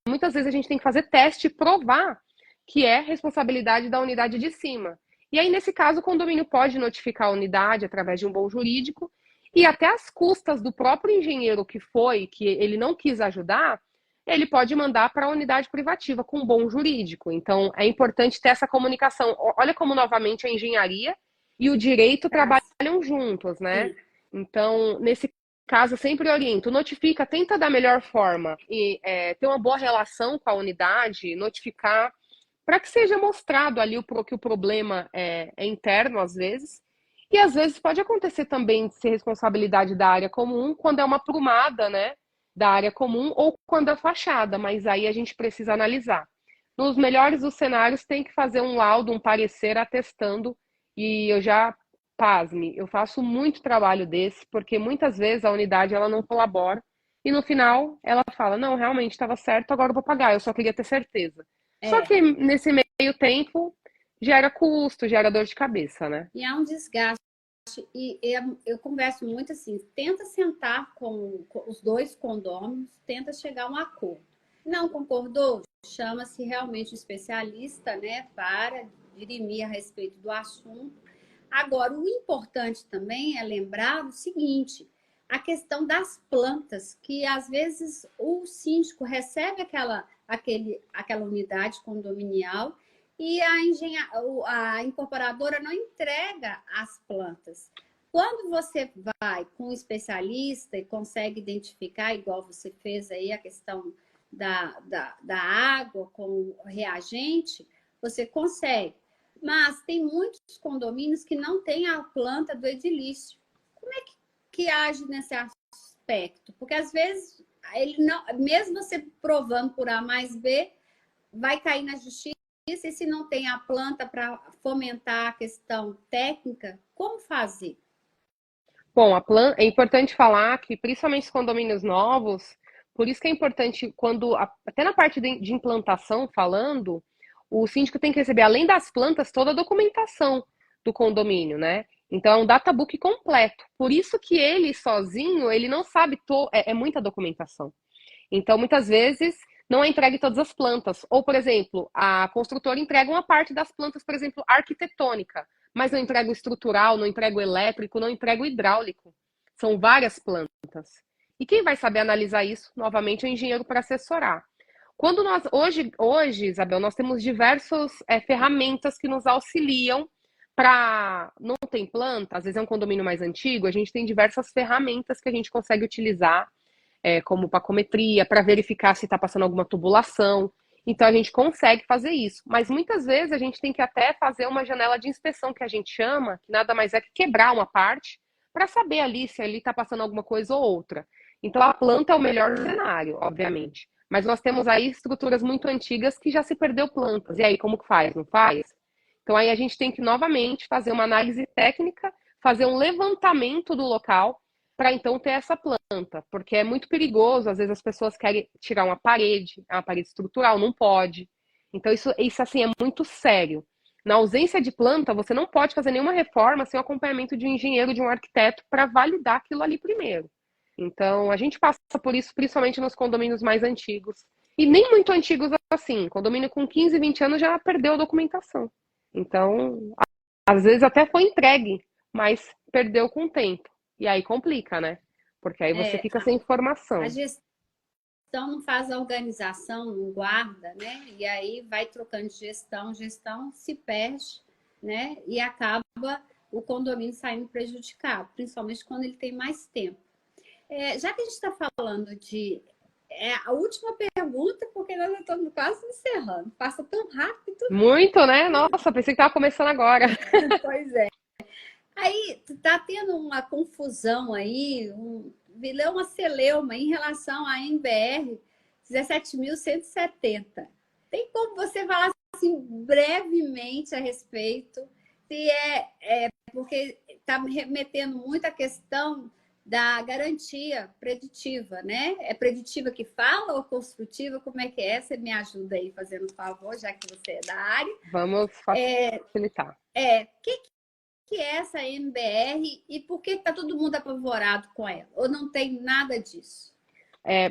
muitas vezes a gente tem que fazer teste e provar que é responsabilidade da unidade de cima. E aí, nesse caso, o condomínio pode notificar a unidade através de um bom jurídico e até as custas do próprio engenheiro que ele não quis ajudar, ele pode mandar para a unidade privativa com um bom jurídico. Então, é importante ter essa comunicação. Olha como, novamente, a engenharia e o direito trabalham juntos, né? Sim. Então, nesse caso, eu sempre oriento, notifica, tenta da melhor forma e ter uma boa relação com a unidade, notificar, para que seja mostrado ali que o problema é interno, às vezes. E às vezes pode acontecer também de ser responsabilidade da área comum, quando é uma prumada, né? Da área comum ou quando é fachada, mas aí a gente precisa analisar. Nos melhores dos cenários, tem que fazer um laudo, um parecer atestando, e eu já, pasme, eu faço muito trabalho desse, porque muitas vezes a unidade ela não colabora, e no final ela fala, não, realmente estava certo, agora eu vou pagar, eu só queria ter certeza. Só É. que nesse meio tempo, gera custo, gera dor de cabeça, né? E há um desgaste. E eu converso muito assim, tenta sentar com os dois condôminos, tenta chegar a um acordo. Não concordou? Chama-se realmente um especialista, né, para dirimir a respeito do assunto. Agora, o importante também é lembrar o seguinte, a questão das plantas, que às vezes o síndico recebe aquela unidade condominial e a incorporadora não entrega as plantas. Quando você vai com um especialista e consegue identificar, igual você fez aí a questão da água com o reagente, você consegue. Mas tem muitos condomínios que não têm a planta do edilício. Como é que age nesse aspecto? Porque às vezes, ele não, mesmo você provando por A mais B, vai cair na justiça. E se não tem a planta para fomentar a questão técnica, como fazer? Bom, é importante falar que, principalmente os condomínios novos, por isso que é importante, até na parte de implantação, falando, o síndico tem que receber, além das plantas, toda a documentação do condomínio, né? Então, é um databook completo. Por isso que ele, sozinho, ele não sabe, é muita documentação. Então, muitas vezes, não é entregue todas as plantas. Ou, por exemplo, a construtora entrega uma parte das plantas, por exemplo, arquitetônica, mas não entrega o estrutural, não entrega o elétrico, não entrega o hidráulico. São várias plantas. E quem vai saber analisar isso, novamente, é o engenheiro para assessorar. Quando hoje, Isabel, nós temos diversas ferramentas que nos auxiliam para. Não tem planta, às vezes é um condomínio mais antigo, a gente tem diversas ferramentas que a gente consegue utilizar como pacometria, para verificar se está passando alguma tubulação. Então a gente consegue fazer isso. Mas muitas vezes a gente tem que até fazer uma janela de inspeção que a gente chama, que nada mais é que quebrar uma parte, para saber ali se ali está passando alguma coisa ou outra. Então a planta é o melhor cenário, obviamente. Mas nós temos aí estruturas muito antigas que já se perdeu plantas. E aí, como que faz? Não faz? Então aí a gente tem que novamente fazer uma análise técnica, fazer um levantamento do local para então ter essa planta, porque é muito perigoso, às vezes as pessoas querem tirar uma parede, é uma parede estrutural, não pode. Então isso assim é muito sério. Na ausência de planta, você não pode fazer nenhuma reforma sem o acompanhamento de um engenheiro, de um arquiteto, para validar aquilo ali primeiro. Então, a gente passa por isso, principalmente nos condomínios mais antigos. E nem muito antigos assim. Condomínio com 15, 20 anos já perdeu a documentação. Então, às vezes até foi entregue, mas perdeu com o tempo. E aí complica, né? Porque aí você fica sem A informação. gestão não faz a organização, não guarda, né? E aí vai trocando de gestão se perde, né? E acaba o condomínio saindo prejudicado, principalmente quando ele tem mais tempo. Já que a gente está falando de... a última pergunta, porque nós estamos quase encerrando. Passa tão rápido. Muito, né? Nossa, pensei que estava começando agora. Pois é. Aí tá tendo uma confusão aí, uma celeuma em relação à MBR 17.170. Tem como você falar assim brevemente a respeito? Se porque está remetendo muito à questão da garantia preditiva, né? É preditiva que fala ou construtiva? Como é que é? Você me ajuda aí, fazendo um favor, já que você é da área. Vamos facilitar. Que é essa MBR e por que está todo mundo apavorado com ela? Ou não tem nada disso?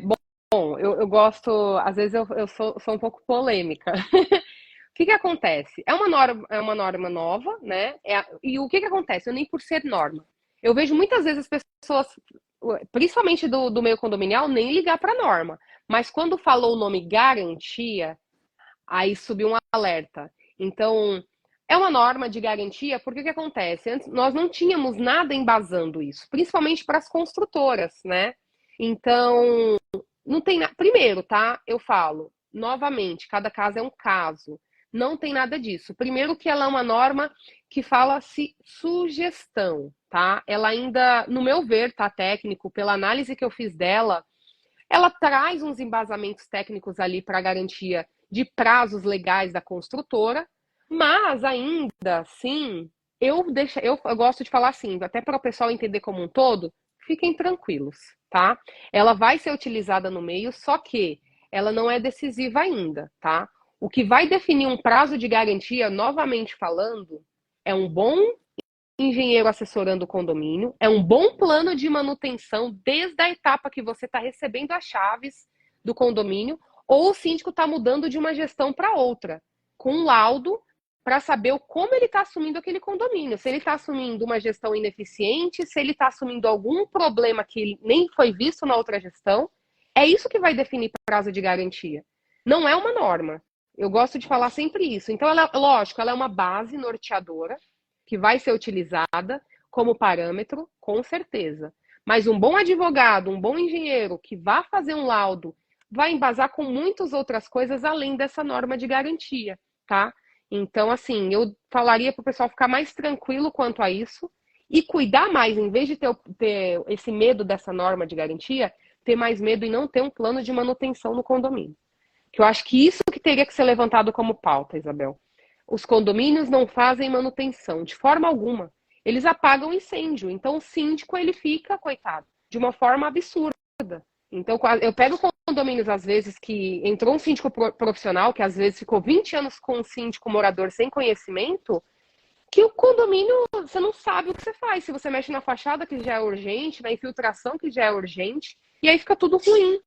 Bom, eu gosto, às vezes eu sou um pouco polêmica. O que acontece? É uma norma nova, né? E o que acontece? Eu nem por ser norma. Eu vejo muitas vezes as pessoas, principalmente do meio condominial, nem ligar para a norma. Mas quando falou o nome garantia, aí subiu um alerta. Então, é uma norma de garantia, porque o que acontece? Antes, nós não tínhamos nada embasando isso, principalmente para as construtoras, né? Então, não tem nada. Primeiro, tá? Eu falo, novamente, cada caso é um caso. Não tem nada disso. Primeiro que ela é uma norma que fala-se sugestão, tá? Ela ainda, no meu ver, tá, técnico, pela análise que eu fiz dela, ela traz uns embasamentos técnicos ali para garantia de prazos legais da construtora, mas ainda assim, eu gosto de falar assim, até para o pessoal entender como um todo, fiquem tranquilos, tá? Ela vai ser utilizada no meio, só que ela não é decisiva ainda, tá? O que vai definir um prazo de garantia, novamente falando, é um bom engenheiro assessorando o condomínio, é um bom plano de manutenção desde a etapa que você está recebendo as chaves do condomínio, ou o síndico está mudando de uma gestão para outra, com um laudo para saber como ele está assumindo aquele condomínio. Se ele está assumindo uma gestão ineficiente, se ele está assumindo algum problema que nem foi visto na outra gestão, é isso que vai definir prazo de garantia. Não é uma norma. Eu gosto de falar sempre isso. Então, lógico, ela é uma base norteadora, que vai ser utilizada como parâmetro, com certeza. Mas um bom advogado, um bom engenheiro que vá fazer um laudo, vai embasar com muitas outras coisas além dessa norma de garantia, tá? Então, assim, eu falaria para o pessoal ficar mais tranquilo quanto a isso e cuidar mais, em vez de ter esse medo dessa norma de garantia, ter mais medo e não ter um plano de manutenção no condomínio. Que eu acho que isso que teria que ser levantado como pauta, Isabel. Os condomínios não fazem manutenção, de forma alguma. Eles apagam o incêndio. Então, o síndico, ele fica, coitado, de uma forma absurda. Então, eu pego condomínios, às vezes, que entrou um síndico profissional, que às vezes ficou 20 anos com um síndico morador sem conhecimento, que o condomínio, você não sabe o que você faz. Se você mexe na fachada, que já é urgente, na infiltração, que já é urgente, e aí fica tudo ruim.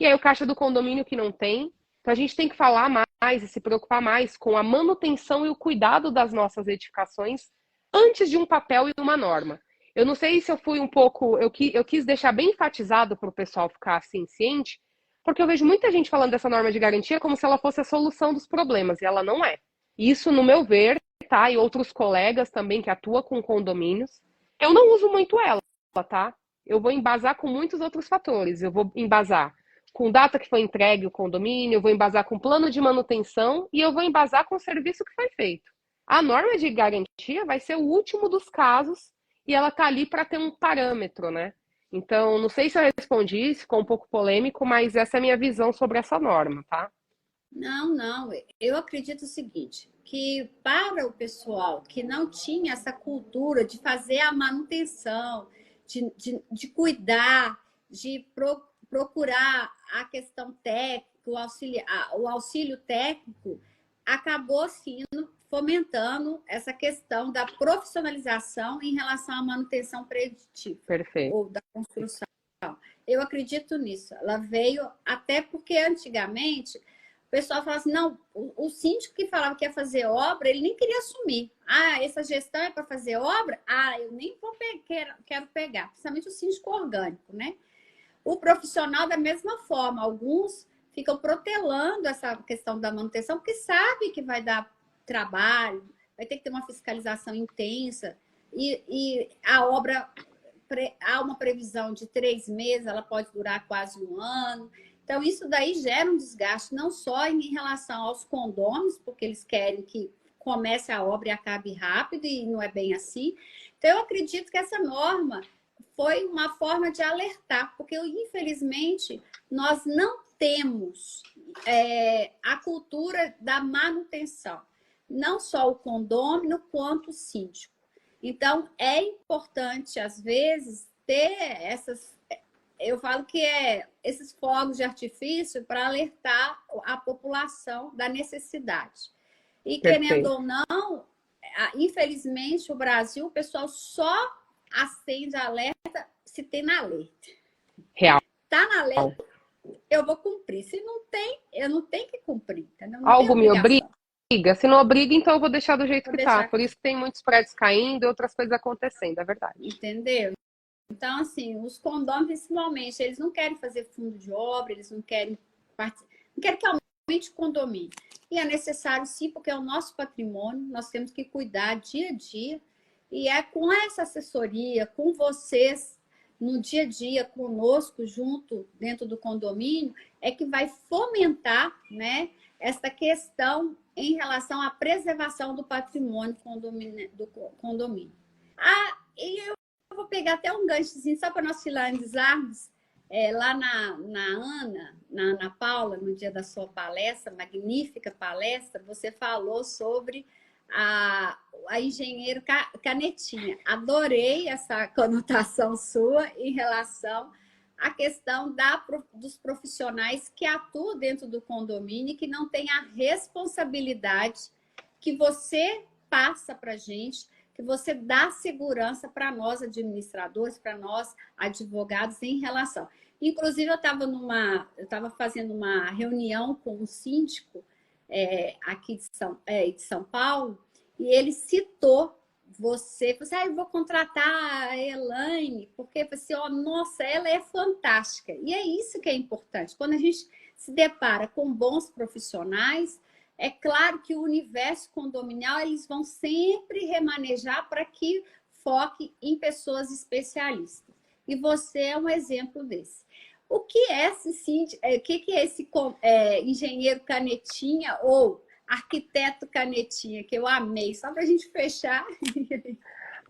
E aí o caixa do condomínio que não tem. Então a gente tem que falar mais e se preocupar mais com a manutenção e o cuidado das nossas edificações antes de um papel e uma norma. Eu não sei se eu fui um pouco... Eu quis deixar bem enfatizado para o pessoal ficar assim ciente, porque eu vejo muita gente falando dessa norma de garantia como se ela fosse a solução dos problemas, e ela não é. Isso, no meu ver, tá? E outros colegas também que atuam com condomínios, eu não uso muito ela, tá? Eu vou embasar com muitos outros fatores. Eu vou embasar com data que foi entregue o condomínio, eu vou embasar com plano de manutenção e eu vou embasar com o serviço que foi feito. A norma de garantia vai ser o último dos casos e ela está ali para ter um parâmetro, né? Então, não sei se eu respondi, ficou um pouco polêmico, mas essa é a minha visão sobre essa norma, tá? Não. Eu acredito o seguinte, que para o pessoal que não tinha essa cultura de fazer a manutenção, de cuidar, de procurar a questão técnica, o auxílio técnico, acabou sendo fomentando essa questão da profissionalização em relação à manutenção preditiva. Perfeito. Ou da construção. Eu acredito nisso. Ela veio até porque antigamente o pessoal falava assim, não, o síndico que falava que ia fazer obra, ele nem queria assumir. Ah, essa gestão é para fazer obra? Ah, eu nem quero pegar. Principalmente o síndico orgânico, né? O profissional, da mesma forma, alguns ficam protelando essa questão da manutenção, porque sabe que vai dar trabalho, vai ter que ter uma fiscalização intensa, e a obra, há uma previsão de 3 meses, ela pode durar quase 1 ano. Então, isso daí gera um desgaste, não só em relação aos condôminos, porque eles querem que comece a obra e acabe rápido, e não é bem assim. Então, eu acredito que essa norma foi uma forma de alertar, porque, infelizmente, nós não temos a cultura da manutenção. Não só o condômino, quanto o síndico. Então, é importante, às vezes, ter essas... Eu falo que esses fogos de artifício para alertar a população da necessidade. E, querendo ou não, infelizmente, o Brasil, o pessoal só acende alerta se tem na lei. Real. Está na lei, eu vou cumprir. Se não tem, eu não tenho que cumprir. Entendeu? Não Algo me obrigação. obriga. Se não obriga, então eu vou deixar do jeito que tá. Por isso que tem muitos prédios caindo e outras coisas acontecendo, é verdade. Entendeu? Então, assim, os condôminos, principalmente, eles não querem fazer fundo de obra, eles não querem que aumente o condomínio. E é necessário, sim, porque é o nosso patrimônio, nós temos que cuidar dia a dia. E é com essa assessoria, com vocês, no dia a dia, conosco, junto, dentro do condomínio, é que vai fomentar, né, essa questão em relação à preservação do patrimônio do condomínio. E eu vou pegar até um ganchozinho, só para nós finalizarmos, lá na Ana Paula, no dia da sua palestra, magnífica palestra, você falou sobre a engenheiro Canetinha. Adorei essa conotação sua em relação à questão dos profissionais que atuam dentro do condomínio e que não têm a responsabilidade que você passa para a gente, que você dá segurança para nós administradores, para nós advogados em relação. Inclusive, eu estava fazendo uma reunião com um síndico aqui de São Paulo, e ele citou você, falou assim, eu vou contratar a Elaine, porque assim, nossa, ela é fantástica. E é isso que é importante. Quando a gente se depara com bons profissionais, é claro que o universo condominial, eles vão sempre remanejar para que foque em pessoas especialistas. E você é um exemplo desse. O que é esse engenheiro Canetinha ou arquiteto Canetinha, que eu amei, só para a gente fechar.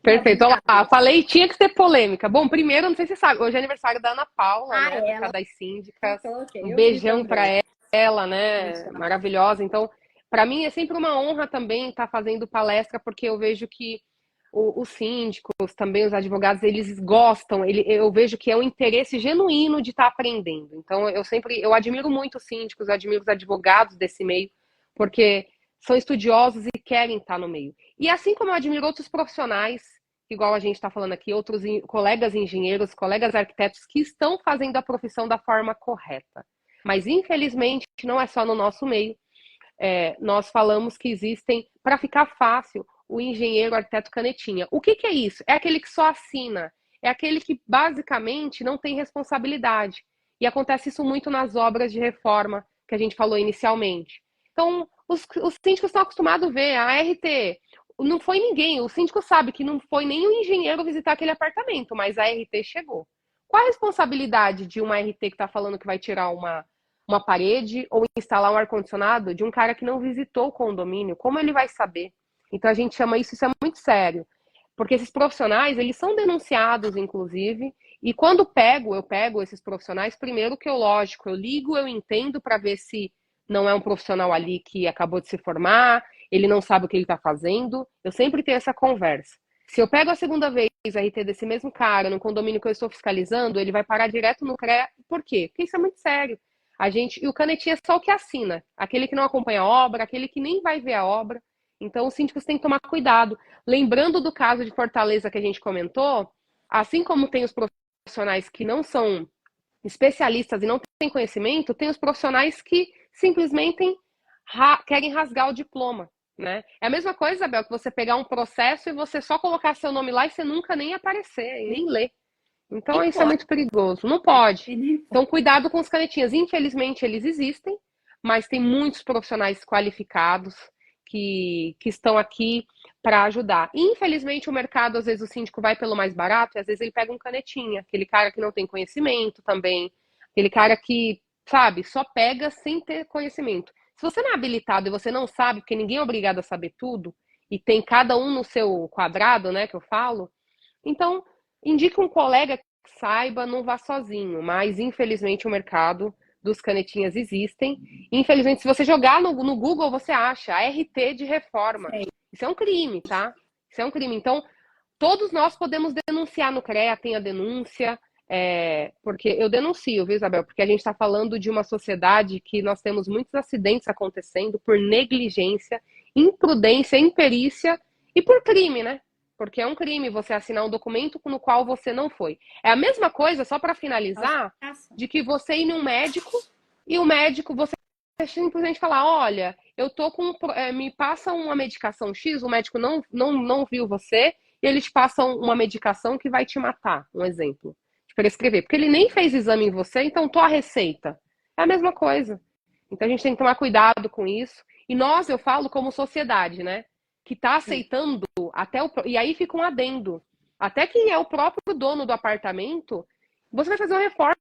Perfeito. Olha lá, falei, tinha que ter polêmica. Bom, primeiro, não sei se você sabe, hoje é aniversário da Ana Paula, né? Das síndicas. Um beijão para ela, né? Maravilhosa. Então, para mim é sempre uma honra também estar fazendo palestra, porque eu vejo que os síndicos, também os advogados, eles gostam, eu vejo que é um interesse genuíno de estar aprendendo. Então, eu admiro muito os síndicos, eu admiro os advogados desse meio, porque são estudiosos e querem estar no meio. E assim como eu admiro outros profissionais, igual a gente está falando aqui, outros colegas engenheiros, colegas arquitetos que estão fazendo a profissão da forma correta. Mas, infelizmente, não é só no nosso meio. Nós falamos que existem, para ficar fácil, o engenheiro arquiteto Canetinha. O que é isso? É aquele que só assina. É aquele que, basicamente, não tem responsabilidade. E acontece isso muito nas obras de reforma que a gente falou inicialmente. Então, os síndicos estão acostumados a ver a RT. Não foi ninguém. O síndico sabe que não foi nenhum engenheiro visitar aquele apartamento, mas a RT chegou. Qual a responsabilidade de uma RT que está falando que vai tirar uma parede ou instalar um ar-condicionado de um cara que não visitou o condomínio? Como ele vai saber? Então a gente chama isso é muito sério. Porque esses profissionais, eles são denunciados, inclusive, e quando eu pego esses profissionais, primeiro que lógico, eu ligo, eu entendo para ver se não é um profissional ali que acabou de se formar, ele não sabe o que ele está fazendo, eu sempre tenho essa conversa. Se eu pego a segunda vez a RT desse mesmo cara no condomínio que eu estou fiscalizando, ele vai parar direto no CREA. Por quê? Porque isso é muito sério. E o canetinha é só o que assina, aquele que não acompanha a obra, aquele que nem vai ver a obra. Então, os síndicos têm que tomar cuidado. Lembrando do caso de Fortaleza que a gente comentou, assim como tem os profissionais que não são especialistas e não têm conhecimento, tem os profissionais que simplesmente querem rasgar o diploma. Né? É a mesma coisa, Isabel, que você pegar um processo e você só colocar seu nome lá e você nunca nem aparecer, e nem ler. Então, Nem isso é pode. muito perigoso. Não pode. Nem pode. Então, cuidado com os canetinhas. Infelizmente, eles existem, mas tem muitos profissionais qualificados que estão aqui para ajudar. Infelizmente, o mercado, às vezes, o síndico vai pelo mais barato e às vezes ele pega um canetinha. Aquele cara que não tem conhecimento também. Aquele cara que, sabe, só pega sem ter conhecimento. Se você não é habilitado e você não sabe, porque ninguém é obrigado a saber tudo, e tem cada um no seu quadrado, né, que eu falo, então indique um colega que saiba, não vá sozinho. Mas, infelizmente, o mercado dos canetinhas existem. Infelizmente, se você jogar no Google, você acha ART de reforma. Sei. Isso é um crime, tá? Isso é um crime. Então, todos nós podemos denunciar no CREA, tem a denúncia, porque eu denuncio, viu, Isabel? Porque a gente está falando de uma sociedade que nós temos muitos acidentes acontecendo por negligência, imprudência, imperícia e por crime, né? Porque é um crime você assinar um documento no qual você não foi. É a mesma coisa, só para finalizar, de que você ir num médico e o médico, você simplesmente falar, olha, eu tô com, me passa uma medicação X, o médico não viu você, e eles passam uma medicação que vai te matar, um exemplo, de prescrever. Porque ele nem fez exame em você, então tô a receita. É a mesma coisa. Então a gente tem que tomar cuidado com isso. E nós, eu falo como sociedade, né? Que está aceitando e aí fica um adendo. Até quem é o próprio dono do apartamento, você vai fazer uma reforma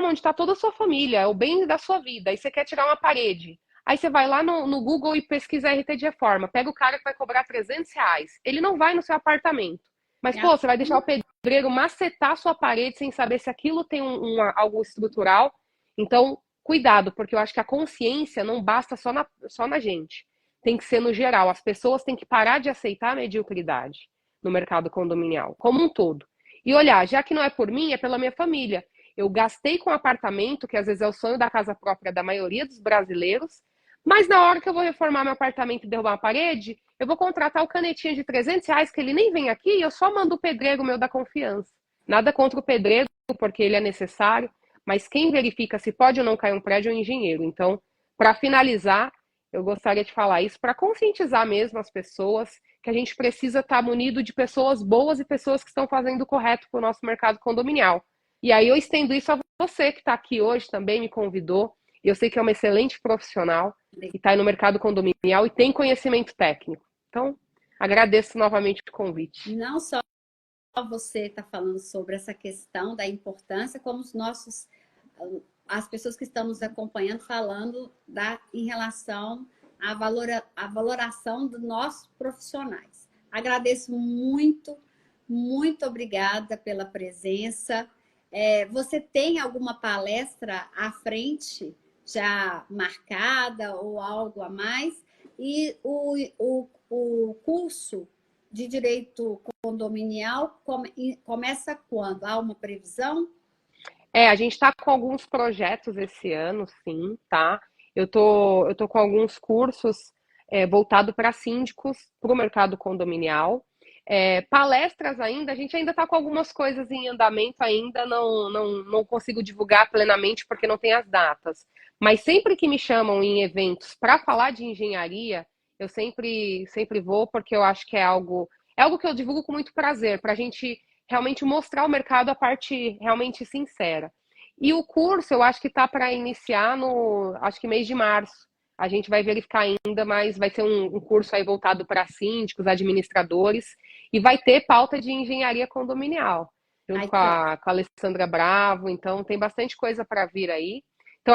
onde está toda a sua família, é o bem da sua vida, aí você quer tirar uma parede. Aí você vai lá no Google e pesquisa RT de reforma, pega o cara que vai cobrar R$ 300. Ele não vai no seu apartamento. Mas, pô, você vai deixar o pedreiro macetar a sua parede sem saber se aquilo tem algo estrutural. Então, cuidado, porque eu acho que a consciência não basta só na gente. Tem que ser no geral. As pessoas têm que parar de aceitar a mediocridade no mercado condominial, como um todo. E olhar, já que não é por mim, é pela minha família. Eu gastei com apartamento, que às vezes é o sonho da casa própria da maioria dos brasileiros, mas na hora que eu vou reformar meu apartamento e derrubar uma parede, eu vou contratar o canetinha de R$ 300, que ele nem vem aqui, e eu só mando o pedreiro meu da confiança. Nada contra o pedreiro, porque ele é necessário, mas quem verifica se pode ou não cair um prédio é o engenheiro. Então, para finalizar, eu gostaria de falar isso para conscientizar mesmo as pessoas que a gente precisa estar munido de pessoas boas e pessoas que estão fazendo o correto para o nosso mercado condominial. E aí eu estendo isso a você que está aqui hoje, também me convidou. Eu sei que é uma excelente profissional e está aí no mercado condominial e tem conhecimento técnico. Então, agradeço novamente o convite. Não só você está falando sobre essa questão da importância, como as pessoas que estão nos acompanhando falando em relação à valoração dos nossos profissionais. Agradeço muito, muito obrigada pela presença. Você tem alguma palestra à frente já marcada ou algo a mais? E o curso de direito condominial começa quando? Há uma previsão? A gente está com alguns projetos esse ano, sim, tá? Eu tô com alguns cursos voltados para síndicos, para o mercado condominial. Palestras ainda, a gente ainda está com algumas coisas em andamento ainda, não consigo divulgar plenamente porque não tem as datas. Mas sempre que me chamam em eventos para falar de engenharia, eu sempre vou, porque eu acho que é algo que eu divulgo com muito prazer, para a gente realmente mostrar ao mercado a parte realmente sincera. E o curso, eu acho que está para iniciar acho que mês de março. A gente vai verificar ainda, mas vai ser um curso aí voltado para síndicos, administradores, e vai ter pauta de engenharia condominial. junto Ai, top. com a Alessandra Bravo, então tem bastante coisa para vir aí. Então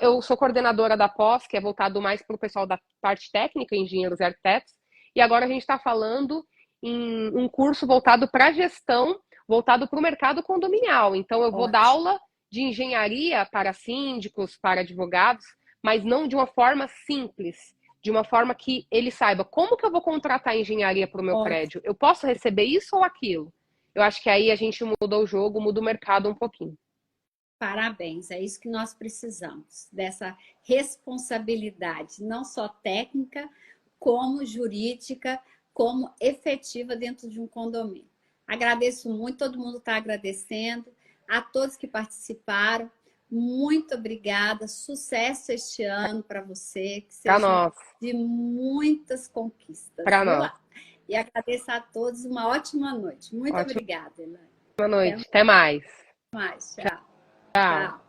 eu sou coordenadora da pós, que é voltado mais para o pessoal da parte técnica, engenheiros e arquitetos, e agora a gente está falando em um curso voltado para gestão, voltado para o mercado condominial. Então eu vou dar Ótimo. aula de engenharia para síndicos, para advogados, mas não de uma forma simples, de uma forma que ele saiba como que eu vou contratar engenharia para o meu Ótimo. prédio. Eu posso receber isso ou aquilo? Eu acho que aí a gente muda o jogo, muda o mercado um pouquinho. Parabéns, é isso que nós precisamos, dessa responsabilidade, não só técnica, como jurídica, como efetiva dentro de um condomínio. Agradeço muito, todo mundo está agradecendo, a todos que participaram, muito obrigada, sucesso este ano para você, que Para seja nós, de muitas conquistas, para viu? nós. E agradeço a todos, uma ótima noite. Muito Ótima obrigada, Elaine. Até noite. Até mais. mais, tchau. Tchau. Tchau.